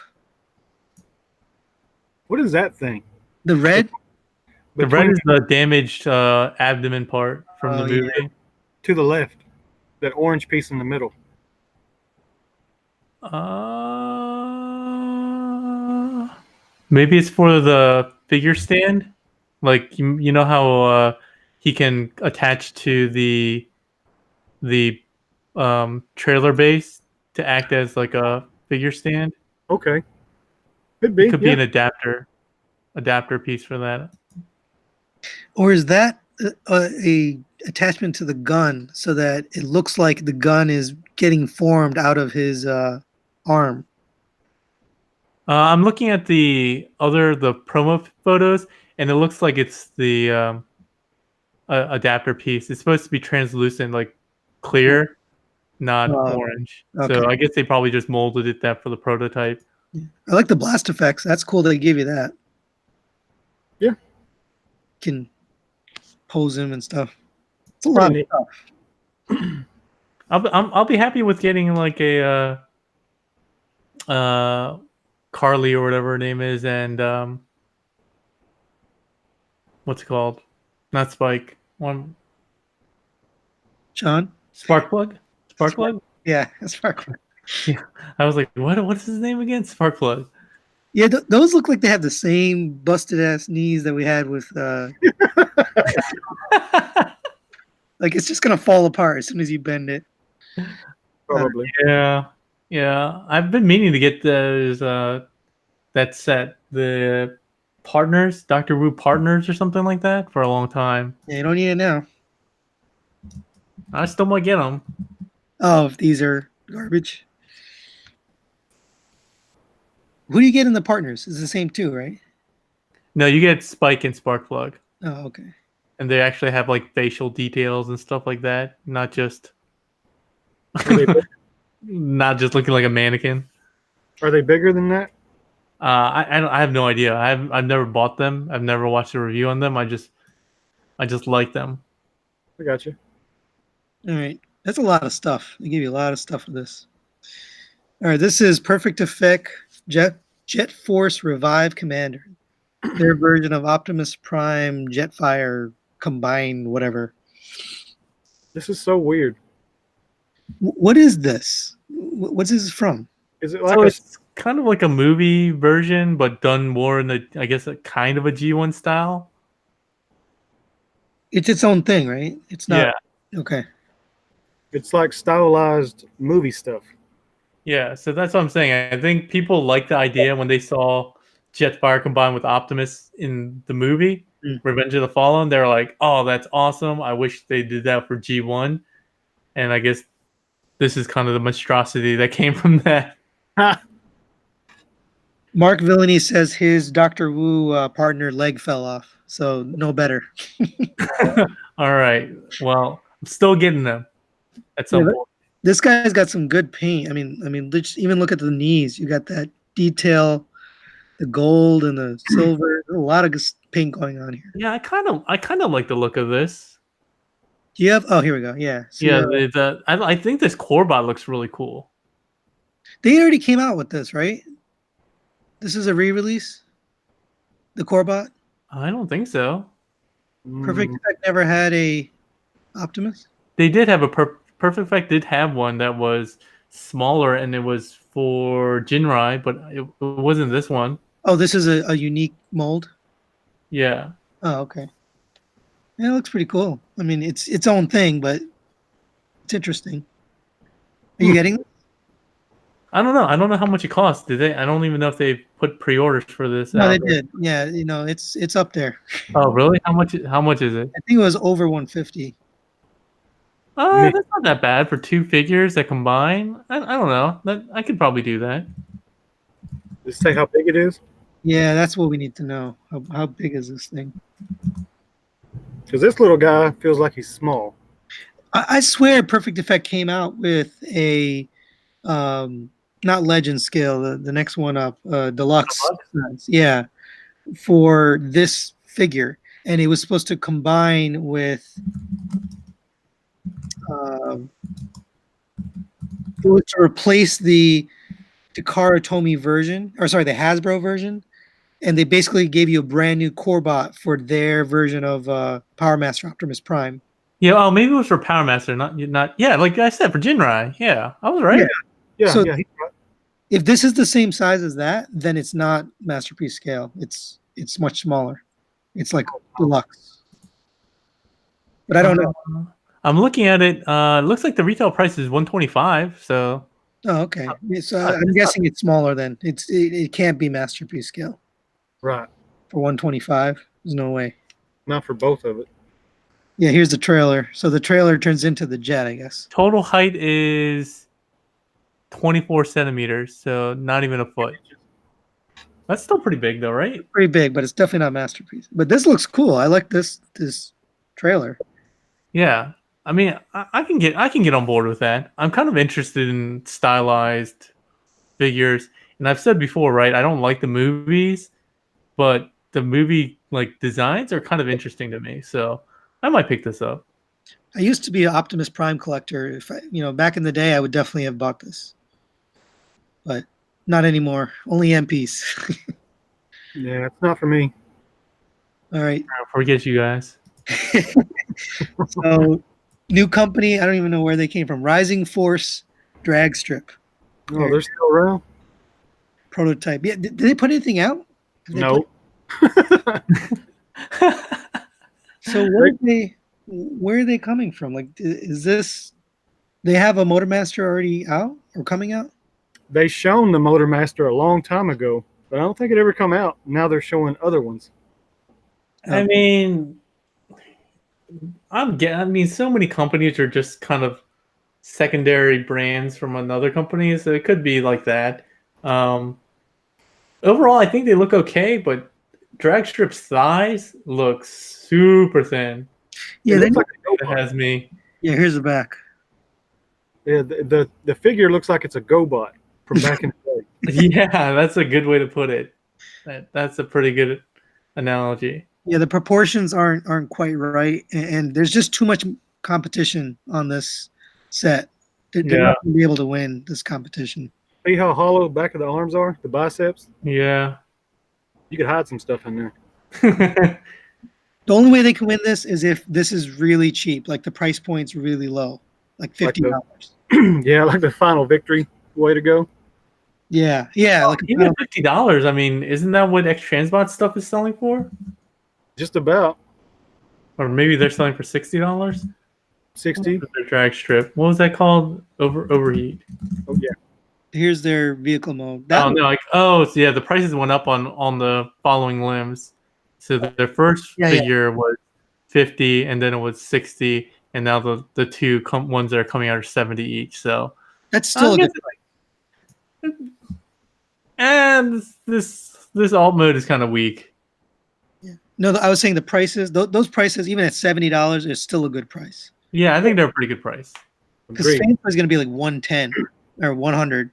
What is that thing? The red. The red Between is the damaged abdomen part from the Oh, movie. yeah. to the left, that orange piece in the middle. Maybe it's for the figure stand. Like you know how he can attach to the trailer base to act as like a figure stand. Okay. Could It be. could be Yeah. an adapter piece for that. Or is that a attachment to the gun so that it looks like the gun is getting formed out of his arm? I'm looking at the promo photos, and it looks like it's the adapter piece. It's supposed to be translucent, like clear, not orange. Okay. So I guess they probably just molded it that for the prototype. I like the blast effects. That's cool they give you that. Yeah. Can pose him and stuff. It's a lot of stuff. I'll be happy with getting like a Carly or whatever her name is, and what's it called? Not Spike. One Sean? Sparkplug. Sparkplug. Yeah, Sparkplug. Yeah, I was like, what is his name again? Sparkplug. Yeah, those look like they have the same busted ass knees that we had with. Like it's just gonna fall apart as soon as you bend it. Probably. Yeah. I've been meaning to get those that set, the partners, Doctor Wu partners or something like that, for a long time. Yeah, you don't need it now. I still might get them. Oh, if these are garbage. Who do you get in the partners? It's the same too, right? No, you get Spike and Sparkplug, Oh, okay. and they actually have like facial details and stuff like that, not just Are they, not just looking like a mannequin. are they bigger than that? I have no idea. I've never bought them. I've never watched a review on them. I just like them. I got you. All right. That's a lot of stuff. They give you a lot of stuff for this. All right. This is Perfect Effect Jet Force Revive Commander. Their version of Optimus Prime Jetfire combined, whatever. This is so weird. What is this? What's this from? Is it like So a it's kind of like a movie version, but done more in the, I guess, a kind of a G1 style. It's its own thing, right? It's not. Yeah. Okay. it's like stylized movie stuff. Yeah, so that's what I'm saying. I think people liked the idea when they saw Jetfire combined with Optimus in the movie Revenge of the Fallen. They were like, "Oh, that's awesome! I wish they did that for G1." And I guess this is kind of the monstrosity that came from that. Mark Villainy says his Doctor Wu partner leg fell off, so no better. All right. Well, I'm still getting them at some point. This guy's got some good paint. I mean, just even look at the knees. You got that detail, the gold and the silver. There's a lot of paint going on here. Yeah, I kind of like the look of this. Do you have? Oh, here we go. Yeah. So, Yeah, I think this Corebot looks really cool. they already came out with this, right? This is a re-release. The Corebot. I don't think so. Perfect Effect never had a Optimus. They did have a Perfect Effect did have one that was smaller, and it was for Jinrai, but it wasn't this one. Oh, this is a unique mold. Yeah. Oh, okay. Yeah, it looks pretty cool. I mean, it's its own thing, but it's interesting. Are you getting? I don't know. I don't know how much it costs. Did they? I don't even know if they put pre-orders for this. No, they did. Yeah, it's up there. Oh, really? How much? How much is it? I think it was over 150. Oh, that's not that bad for two figures that combine. I don't know. I could probably do that. Does it say how big it is? Yeah, that's what we need to know. How big is this thing? Because this little guy feels like he's small. I swear Perfect Effect came out with a not legend scale, the next one up, deluxe size. Yeah, for this figure, and it was supposed to combine with um, it was to replace the Takara Tomy version, or sorry, the Hasbro version, and they basically gave you a brand new core bot for their version of Power Master Optimus Prime. Yeah, oh, maybe it was for Power Master, not. Yeah, like I said, for Jinrai. Yeah, I was right. Yeah, So yeah. He's right. if this is the same size as that, then it's not masterpiece scale. It's much smaller. It's like deluxe. But I don't know. I'm looking at it. It looks like the retail price is $125. So Oh, okay. So I'm guessing it's smaller then. It can't be masterpiece scale Right. for 125. There's no way. Not for both of it. Yeah, here's the trailer. So the trailer turns into the jet, I guess. total height is 24 centimeters, so not even a foot. That's still pretty big, though, right? Pretty big, but it's definitely not masterpiece. But this looks cool. I like this trailer. Yeah. I mean, I can get on board with that. I'm kind of interested in stylized figures, and I've said before, right? I don't like the movies, but the movie like designs are kind of interesting to me. So I might pick this up. I used to be an Optimus Prime collector. If back in the day, I would definitely have bought this, but not anymore. Only MPs. Yeah, it's not for me. All right. I'll forget you guys. So, new company. I don't even know where they came from. Rising Force Dragstrip Oh, they're still around? prototype. Yeah. Did they put anything out? Have they No. So where are they coming from? Like, is this? They have a Motormaster already out or coming out? They shown the Motormaster a long time ago, but I don't think it ever come out. Now they're showing other ones. I mean, I mean, so many companies are just kind of secondary brands from another company, so it could be like that. Overall, I think they look okay, but Dragstrip's thighs look super thin. Yeah, It they, looks like It has me. yeah. Here's the back. Yeah, the figure looks like it's a GoBot from back in the day. Yeah, that's a good way to put it. That's a pretty good analogy. Yeah, the proportions aren't quite right, and there's just too much competition on this set. They're not going to be able to win this competition. See how hollow back of the arms are? The biceps? Yeah. You could hide some stuff in there. The only way they can win this is if this is really cheap, like the price point's really low, like $50. Yeah, like the final victory way to go. Yeah, like Even $50. I mean, isn't that what X Transbot stuff is selling for? Just about Or maybe they're selling for $60. 60. Their drag strip. What was that called? Overheat. Oh yeah. here's their vehicle mode. So yeah, the prices went up on the following limbs. So their first figure was 50, and then it was 60, and now the two ones that are coming out are 70 each. So that's still a good. And this alt mode is kind of weak. Yeah. No, I was saying the prices. Those prices, even at $70, is still a good price. Yeah, I think they're a pretty good price. Because Fantasy is going to be like 110 or 100.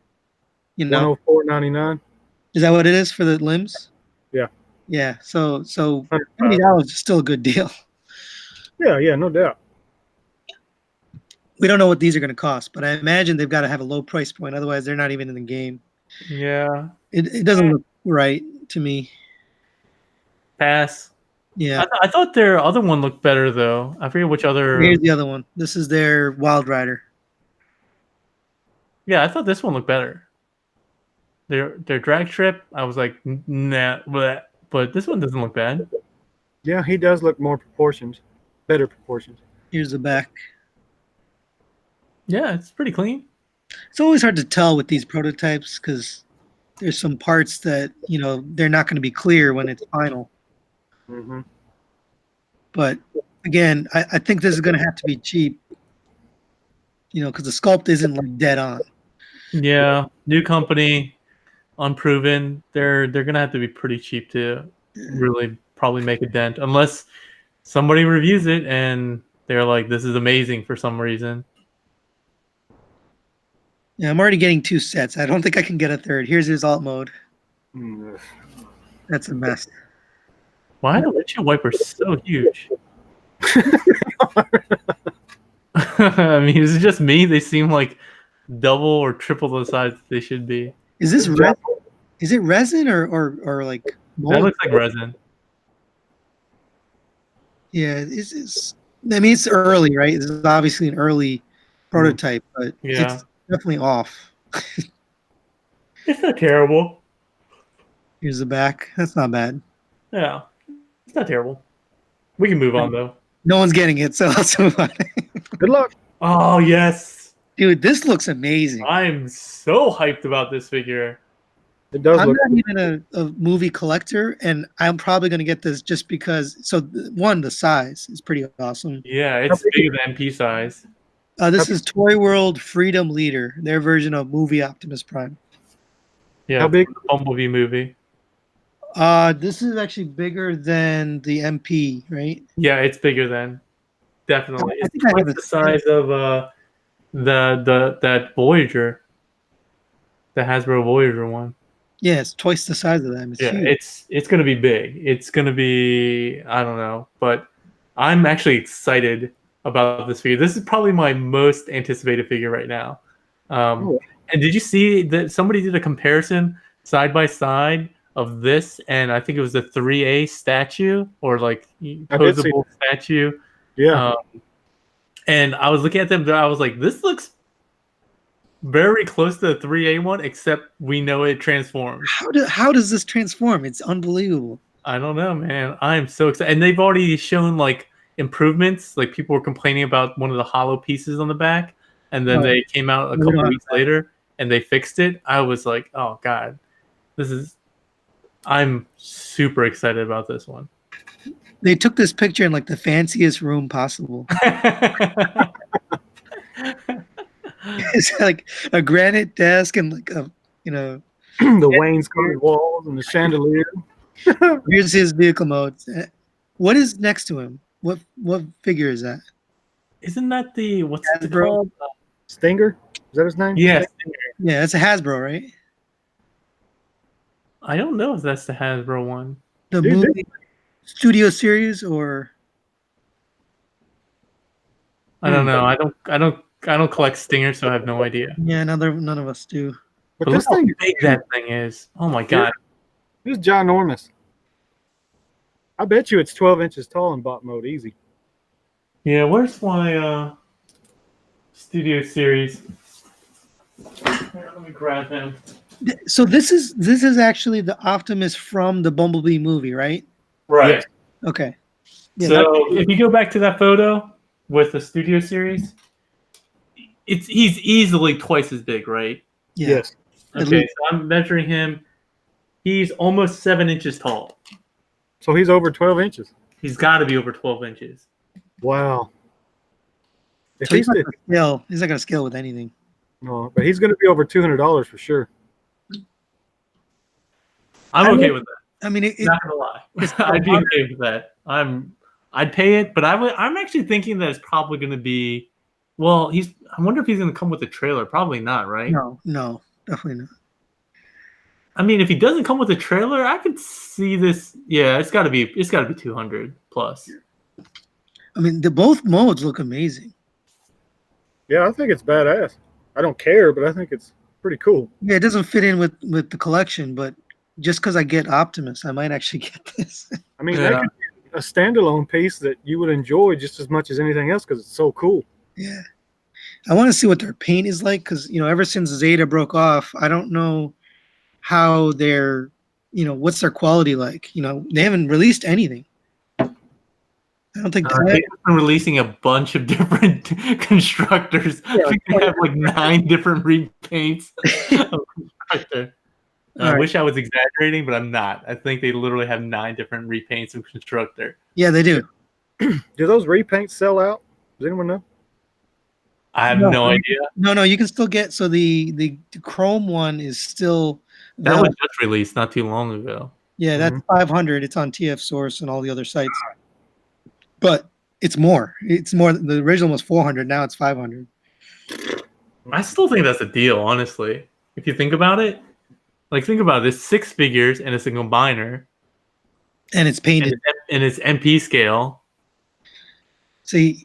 You know, $104.99. Is that what it is for the limbs? Yeah. Yeah. So $70 is still a good deal. Yeah, no doubt. We don't know what these are going to cost, but I imagine they've got to have a low price point. Otherwise, they're not even in the game. Yeah. It doesn't look right to me. Pass. Yeah. I thought their other one looked better, though. I forget which other. Here's the other one. This is their Wild Rider. Yeah, I thought this one looked better. Their drag strip, I was like, nah, bleh. But this one doesn't look bad. Yeah, he does look more proportioned. Better proportions. Here's the back. Yeah, it's pretty clean. It's always hard to tell with these prototypes because there's some parts that, they're not going to be clear when it's final. Mm-hmm. But again, I think this is going to have to be cheap, because the sculpt isn't like dead on. Yeah, new company, unproven. They're going to have to be pretty cheap to really probably make a dent, unless somebody reviews it and they're like, "This is amazing" for some reason. Yeah, I'm already getting 2 sets. I don't think I can get a third. Here's his alt mode. Mm, That's a mess. Why are the windshield wipers so huge? I mean, is it just me? They seem like double or triple the size they should be. Is this is it resin or like mold? That looks like resin. Yeah, it's I mean it's early, right? This is obviously an early prototype, but Yeah. it's definitely off. It's not terrible. Here's the back. That's not bad. Yeah. It's not terrible. We can move on though. No one's getting it, so let's move on. Good luck. Oh yes. Dude, this looks amazing. I'm so hyped about this figure. It does I'm look. not even a movie collector, and I'm probably going to get this just because. So, one, the size is pretty awesome. Yeah, it's bigger than MP size. This is Toy World Freedom Leader, their version of movie Optimus Prime. Yeah, How big? the Bumblebee movie. This is actually bigger than the MP, right? Yeah, it's bigger than. Definitely. I It's think I have twice the size of that Voyager. The Hasbro Voyager one. Yeah, it's twice the size of them. It's Yeah, huge. it's gonna be big. It's gonna be, I don't know, but I'm actually excited about this figure. This is probably my most anticipated figure right now. And did you see that somebody did a comparison side by side of this and I think it was the 3A statue or like posable statue? Yeah. And I was looking at them, I was like, this looks very close to the 3A one, except we know it transforms. How does this transform? It's unbelievable. I don't know, man. I'm so excited. And they've already shown like improvements. Like people were complaining about one of the hollow pieces on the back. And then they came out a couple weeks later and they fixed it. I was like, oh God, I'm super excited about this one. They took this picture in like the fanciest room possible. It's like a granite desk and like a, the wainscoted walls and the chandelier. Here's his vehicle mode. What is next to him? What figure is that? Isn't that the what's it Hasbro? called? Stinger? Is that his name? Yes. Yeah, that's a Hasbro, right? I don't know if that's the Hasbro one. The movie studio series or I don't know. I don't collect Stingers, so I have no idea. yeah, none of us do. But look how big that thing is. Oh my God. It's ginormous. I bet you it's 12 inches tall in bot mode, easy. Yeah, where's my studio series? Here, let me grab him. So this is actually the Optimus from the Bumblebee movie, right? Right. Okay. Yeah, so if you go back to that photo with the studio series, he's easily twice as big, right? yeah. Yes. Okay, so I'm measuring him. He's almost 7 inches tall. So he's over 12 inches. He's got to be over 12 inches. Wow. If So he's not going to scale with anything. No, but he's going to be over $200 for sure. I'm okay with that. I mean, Not gonna lie, I'd be okay with that. I'd pay it, but I'm actually thinking that it's probably going to be. Well, I wonder if he's going to come with a trailer. Probably not, right? No, definitely not. I mean, if he doesn't come with a trailer, I could see this. Yeah, it's got to be 200 plus. I mean, both modes look amazing. Yeah, I think it's badass. I don't care, but I think it's pretty cool. Yeah, it doesn't fit in with the collection, but just because I get Optimus, I might actually get this. I mean, that could be a standalone piece that you would enjoy just as much as anything else because it's so cool. Yeah. I want to see what their paint is like because, ever since Zeta broke off, I don't know how they're, what's their quality like. They haven't released anything. I don't think they've been releasing a bunch of different constructors. I think they have like 9 different repaints of constructor. I wish I was exaggerating, but I'm not. I think they literally have 9 different repaints of constructor. Yeah, they do. Do those repaints sell out? Does anyone know? I have no idea. No, you can still get. So the chrome one is still. That was just released not too long ago. Yeah, that's 500. It's on TF Source and all the other sites. but it's more. It's more. The original was 400. Now it's 500. I still think that's a deal, honestly. If you think about it, like think about it, it's 6 figures and it's a combiner And it's painted. and it's MP scale. See,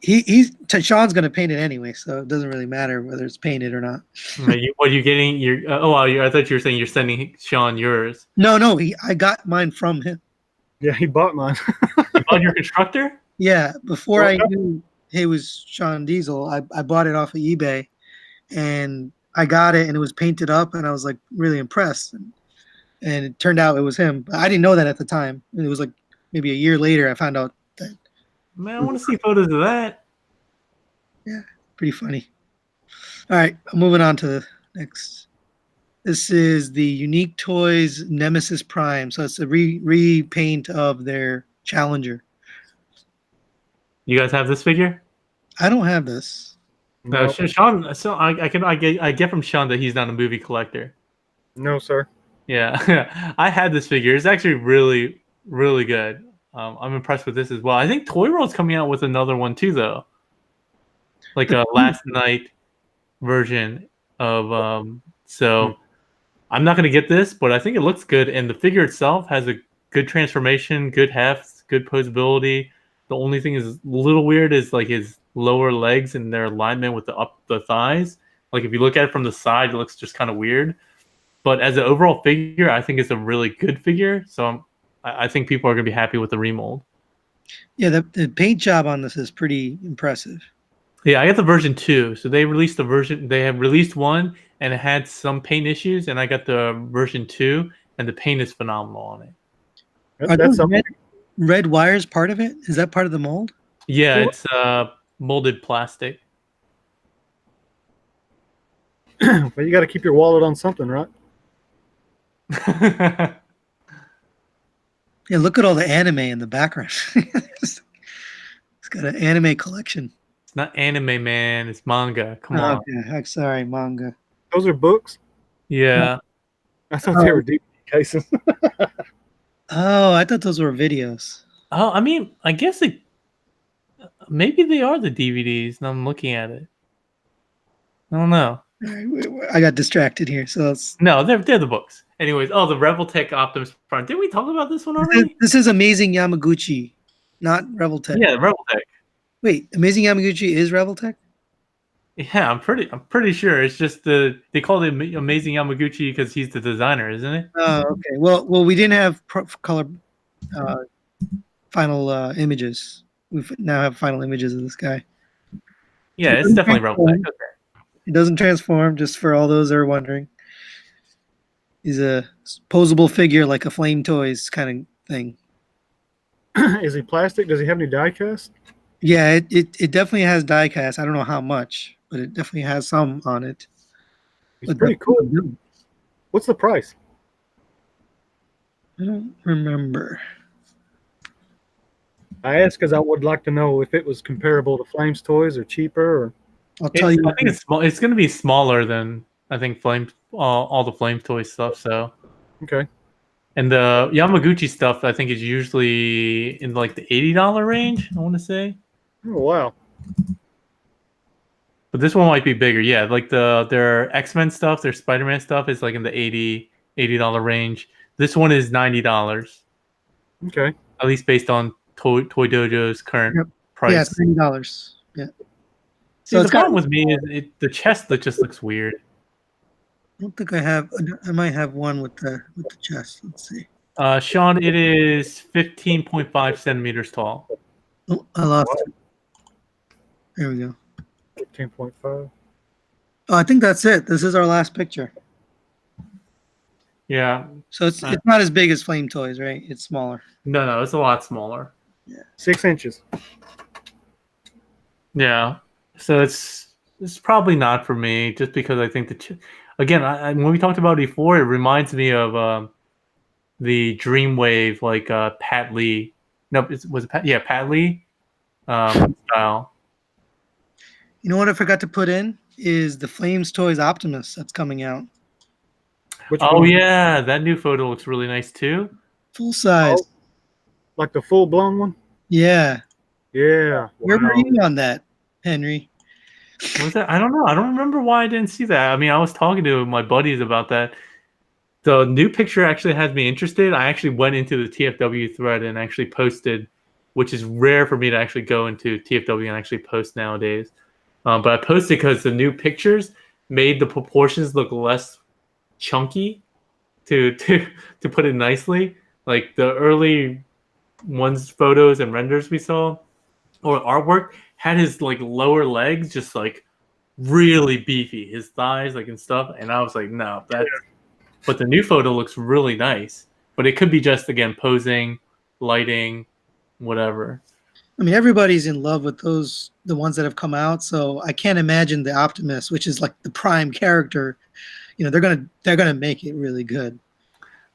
Sean's gonna paint it anyway, so it doesn't really matter whether it's painted or not. What are you getting? I thought you were saying you're sending Shaun yours. No, I got mine from him. Yeah, he bought mine. You bought your constructor? Yeah, before I knew he was Shaun Diesel, I bought it off of eBay, and I got it, and it was painted up, and I was like really impressed, and it turned out it was him. But I didn't know that at the time. And it was like maybe a year later I found out that. Man, I want to see photos of that. Yeah, pretty funny. All right, moving on to the next. This is the Unique Toys Nemesis Prime. So it's a repaint of their Challenger. You guys have this figure? I don't have this. No, Shaun. So I get from Shaun that he's not a movie collector. No, sir. Yeah, I had this figure. It's actually really, really good. I'm impressed with this as well. I think Toy World's coming out with another one too, though. Like a last night version of. So I'm not going to get this, but I think it looks good, and the figure itself has a good transformation, good heft, good posability. The only thing is a little weird is like his lower legs and their alignment with the thighs. Like if you look at it from the side, it looks just kind of weird. But as an overall figure, I think it's a really good figure. So I think people are going to be happy with the remold. Yeah, the paint job on this is pretty impressive. Yeah, I got the version 2. So they released the version. They have released one, and it had some paint issues, and I got the version 2, and the paint is phenomenal on it. Are those red wires part of it? Is that part of the mold? Yeah, it's molded plastic. Well, you got to keep your wallet on something, right? Yeah, look at all the anime in the background. It's got an anime collection. It's not anime, man. It's manga. Come on. Okay, I'm sorry, manga. Those are books? Yeah. I thought they were DVD cases. Oh, I thought those were videos. Oh, I mean, I guess maybe they are the DVDs. Now I'm looking at it. I don't know. All right, I got distracted here, so No, they're the books. Anyways, the Revoltech Optimus Prime. Did we talk about this one already? This is Amazing Yamaguchi, not Revoltech. Yeah, Revoltech. Wait, Amazing Yamaguchi is Revoltech? Yeah, I'm pretty sure. It's just they call it Amazing Yamaguchi because he's the designer, isn't it? Oh, okay. Well, we didn't have color final images. We now have final images of this guy. Yeah, it's definitely Revoltech. Okay. He doesn't transform, just for all those that are wondering. He's a posable figure like a Flame Toys kind of thing. Is he plastic? Does he have any die cast? Yeah, it definitely has die cast. I don't know how much, but it definitely has some on it. It's pretty cool. What's the price? I don't remember. I asked because I would like to know if it was comparable to Flames Toys or cheaper. Or I'll tell you. I think it's small. It's going to be smaller than I think all the Flame Toy stuff. So okay. And the Yamaguchi stuff I think is usually in like the $80 range. I want to say. Oh wow. But this one might be bigger. Yeah, like their X-Men stuff, their Spider-Man stuff is like in the $80 range. This one is $90. Okay. At least based on Toy Dojo's current price. Yeah, it's $90. Yeah. See, the problem with me is the chest that just looks weird. I don't think I have. I might have one with the chest. Let's see. Shaun, it is 15.5 centimeters tall. Oh, I lost it. There we go. 15.5. Oh, I think that's it. This is our last picture. Yeah. So it's not as big as Flame Toys, right? It's smaller. No, it's a lot smaller. Yeah. 6 inches. Yeah. So it's probably not for me, just because I think again, when we talked about it before, it reminds me of the Dreamwave, like Pat Lee. No, was it Pat? Yeah, Pat Lee style. You know what I forgot to put in is the Flames Toys Optimus that's coming out. Which one? one? Yeah, that new photo looks really nice too. Full size. Oh, like the full blown one? Yeah. Yeah. Where were Wow. you on that, Henry? What was that? I don't know. I don't remember why I didn't see that. I mean, I was talking to my buddies about that. The new picture actually has me interested. I actually went into the TFW thread and actually posted, which is rare for me to actually go into TFW and actually post nowadays. But I posted because the new pictures made the proportions look less chunky, to put it nicely. Like the early ones, photos and renders we saw, or artwork, had his like lower legs just like really beefy, his thighs like and stuff, and I was like, no, that's. But the new photo looks really nice. But it could be just again posing, lighting, whatever. I mean, everybody's in love with the ones that have come out. So I can't imagine the Optimus, which is like the prime character. You know, they're gonna make it really good.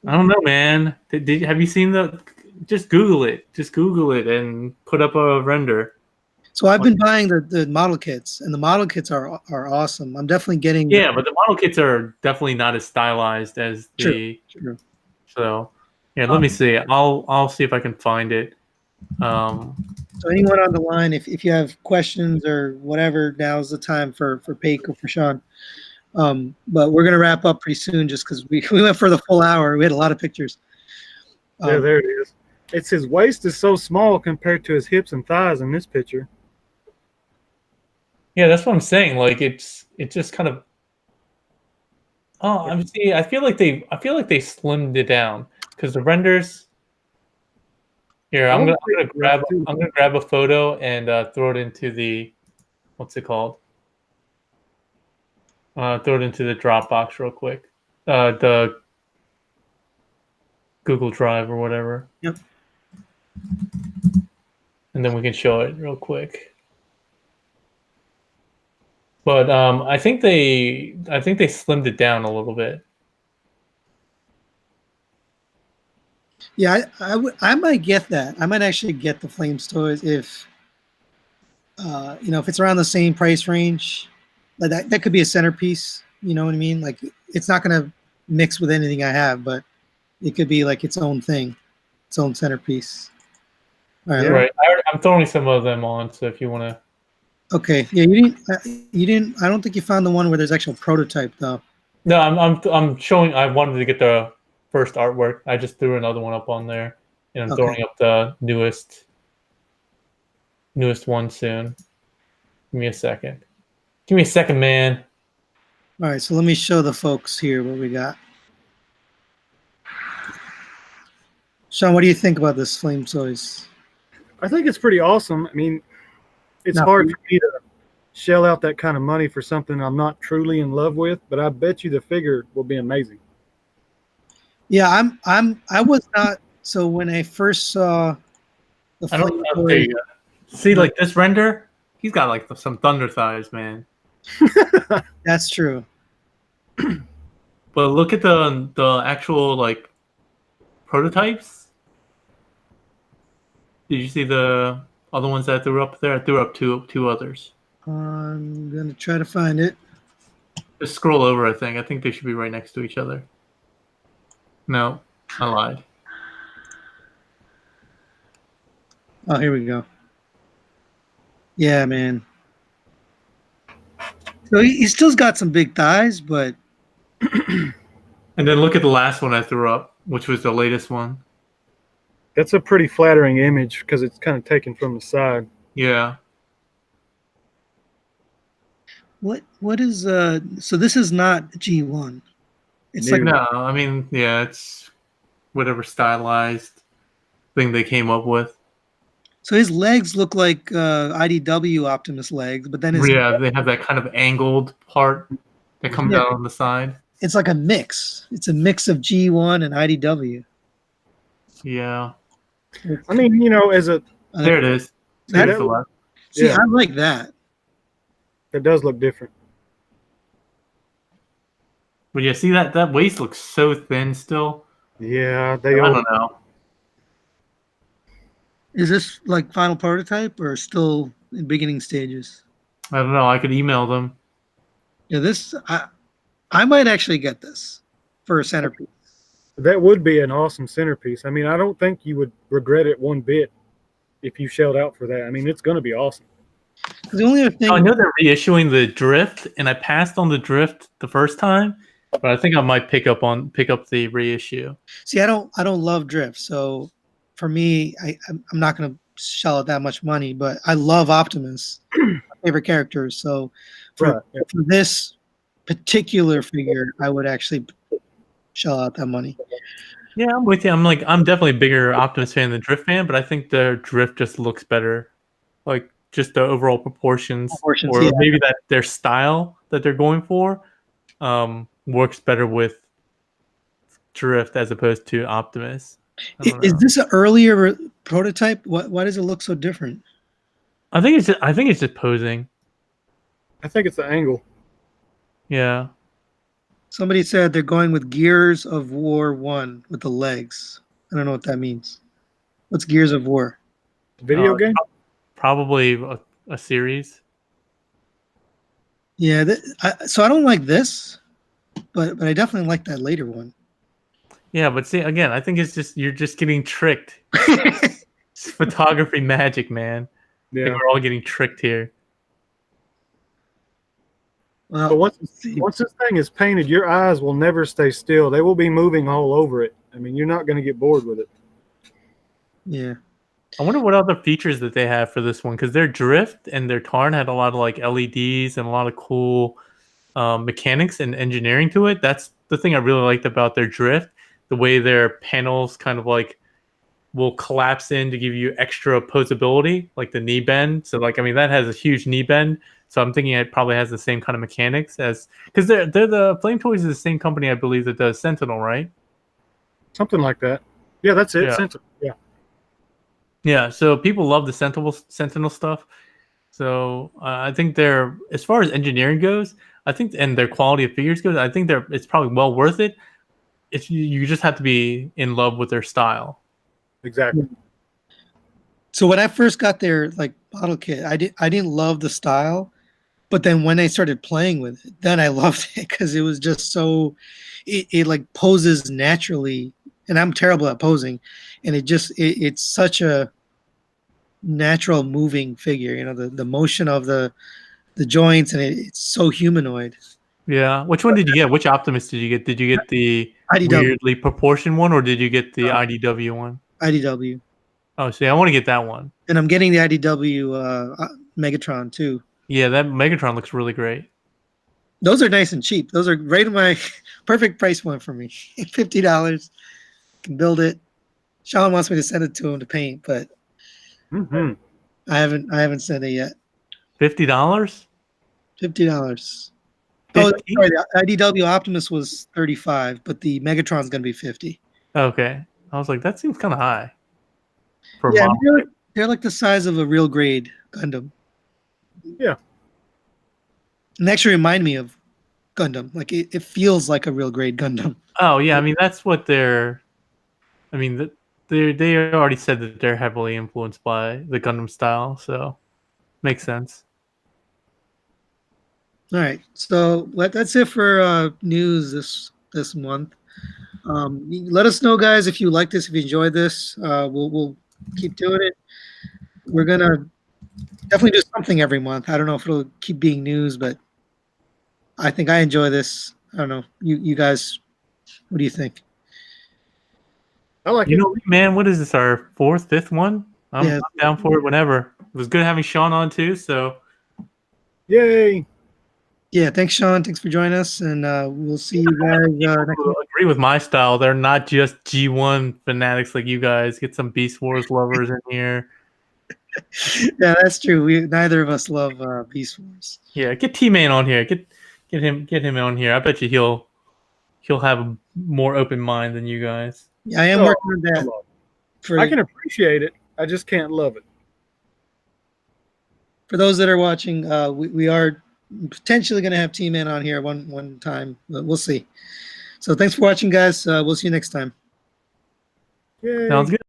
I don't know, man. Have you seen the? Just Google it. Just Google it and put up a render. So I've been buying the model kits, and the model kits are awesome. I'm definitely getting Yeah, but the model kits are definitely not as stylized as true, the. true. So, yeah, let me see. I'll see if I can find it. So anyone on the line, if you have questions or whatever, now's the time for Paik or for Shaun. But we're gonna wrap up pretty soon, just because we went for the full hour. We had a lot of pictures. Yeah, there it is. It's his waist is so small compared to his hips and thighs in this picture. Yeah, that's what I'm saying. Like it's just kind of. Oh, I'm see. I feel like they slimmed it down because the renders. Here, I'm gonna grab a photo and throw it into the what's it called? Throw it into the Dropbox real quick. The Google Drive or whatever. Yep. And then we can show it real quick. But I think they slimmed it down a little bit. Yeah, I might get that. I might actually get the Flames toys if if it's around the same price range. Like that could be a centerpiece. You know what I mean? Like it's not gonna mix with anything I have, but it could be like its own thing, its own centerpiece. All right. Yeah. Right. I'm throwing some of them on, so if you want to. Okay. Yeah, you didn't. I don't think you found the one where there's actual prototype though. No, I'm showing. I wanted to get the first artwork. I just threw another one up on there, and I'm throwing up the newest one soon. Give me a second. Give me a second, man. All right. So let me show the folks here what we got. Shaun, what do you think about this Flame Toys? I think it's pretty awesome. I mean, it's Now, hard for me to shell out that kind of money for something I'm not truly in love with, but I bet you the figure will be amazing. Yeah, I was not. So when I first saw the I don't Flame know. Toys, See, like this render, he's got like some thunder thighs, man. that's true. But look at the actual like prototypes. Did you see the other ones that I threw up there? I threw up two others. I'm gonna try to find it. Just scroll over. I think they should be right next to each other. No, I lied. Oh, here we go. Yeah, man. So he still's got some big thighs, but And then look at the last one I threw up, which was the latest one. That's a pretty flattering image because it's kind of taken from the side. Yeah. what is so this is not G1. It's like No, I mean, yeah, it's whatever stylized thing they came up with. so his legs look like IDW Optimus legs, but then Yeah, they have that kind of angled part that comes out on the side. it's like a mix. It's a mix of G1 and IDW. Yeah. I mean, as a There it is. That- The left. See, Yeah. I like that. it does look different. But yeah, see that waist looks so thin still. Yeah, I they all. don't know. Is this like final prototype or still in beginning stages? I don't know. I could email them. Yeah, this I might actually get this for a centerpiece. That would be an awesome centerpiece. I mean, I don't think you would regret it one bit. if you shelled out for that. I mean, it's going to be awesome. The only other thing I know they're reissuing the Drift, and I passed on the Drift the first time, but I think I might pick up the reissue. See, I don't love drift, so for me, I'm not gonna shell out that much money. But I love Optimus, my favorite characters. So for for this particular figure, I would actually shell out that money. Yeah, I'm with you. I'm definitely a bigger Optimus fan than Drift fan, but I think the Drift just looks better. Like just the overall proportions or yeah. maybe that their style that they're going for works better with Drift as opposed to Optimus. Is this an earlier prototype? Why does it look so different? I think it's just posing. I think it's the angle. Yeah. Somebody said they're going with Gears of War 1 with the legs. I don't know what that means. What's Gears of War? Video game? Probably a series. Yeah, so I don't like this, but I definitely like that later one. Yeah, but see, again, I think it's just you're just getting tricked. It's photography magic, man. Yeah. I think we're all getting tricked here. Well, but once this thing is painted, your eyes will never stay still. They will be moving all over it. I mean, you're not going to get bored with it. Yeah. I wonder what other features that they have for this one, because their Drift and their Tarn had a lot of like LEDs and a lot of cool mechanics and engineering to it. That's the thing I really liked about their Drift. The way their panels kind of like will collapse in to give you extra posability, like the knee bend. So like, I mean, that has a huge knee bend. So I'm thinking it probably has the same kind of mechanics as, because they're the Flame Toys is the same company I believe that does Sentinel, right? Something like that. Yeah, that's it. Yeah. Sentinel. Yeah. Yeah. So people love the Sentinel stuff. So I think they're, as far as engineering goes, I think, and their quality of figures goes, I think it's probably well worth it. If you just have to be in love with their style. Exactly. So when I first got their like bottle kit, I didn't love the style, but then when I started playing with it, then I loved it because it was just so it like poses naturally, and I'm terrible at posing, and it's such a natural moving figure. You know, the motion of the joints, and it's so humanoid. Yeah. Which one did you get? Which Optimus did you get? Did you get the IDW. weirdly proportioned one, or did you get the IDW one? IDW. Oh, see, I want to get that one. And I'm getting the IDW Megatron too. Yeah, that Megatron looks really great. Those are nice and cheap. Those are right in my perfect price point for me. $50. Can build it. Shaun wants me to send it to him to paint, but I haven't sent it yet. $50? $50. Oh, sorry, the IDW Optimus was 35, but the Megatron's gonna be 50. Okay. I was like, that seems kind of high. Yeah, they're like the size of a real grade Gundam. Yeah. And they actually remind me of Gundam. Like it feels like a real grade Gundam. Oh yeah, I mean that's what they're. I mean they already said that they're heavily influenced by the Gundam style, so makes sense. All right, so that's it for news this month. Let us know, guys, if you like this, if you enjoyed this. We'll keep doing it. We're gonna definitely do something every month. I don't know if it'll keep being news, but I think I enjoy this. I don't know. You guys, what do you think? I like it. You know, man, what is this? Our fourth, fifth one? I'm down for it whenever. It was good having Shaun on too. So, yay! Yeah, thanks, Shaun. Thanks for joining us, and we'll see you guys next week. Agree with my style. They're not just G1 fanatics like you guys. Get some Beast Wars lovers in here. Yeah, that's true. Neither of us love Beast Wars. Yeah, get T-Man on here. Get him on here. I bet you he'll have a more open mind than you guys. Yeah, I am working on that. I can appreciate it. I just can't love it. For those that are watching, we are potentially going to have T-Man on here one time, but we'll see. So thanks for watching, guys. We'll see you next time. Yay. Sounds good.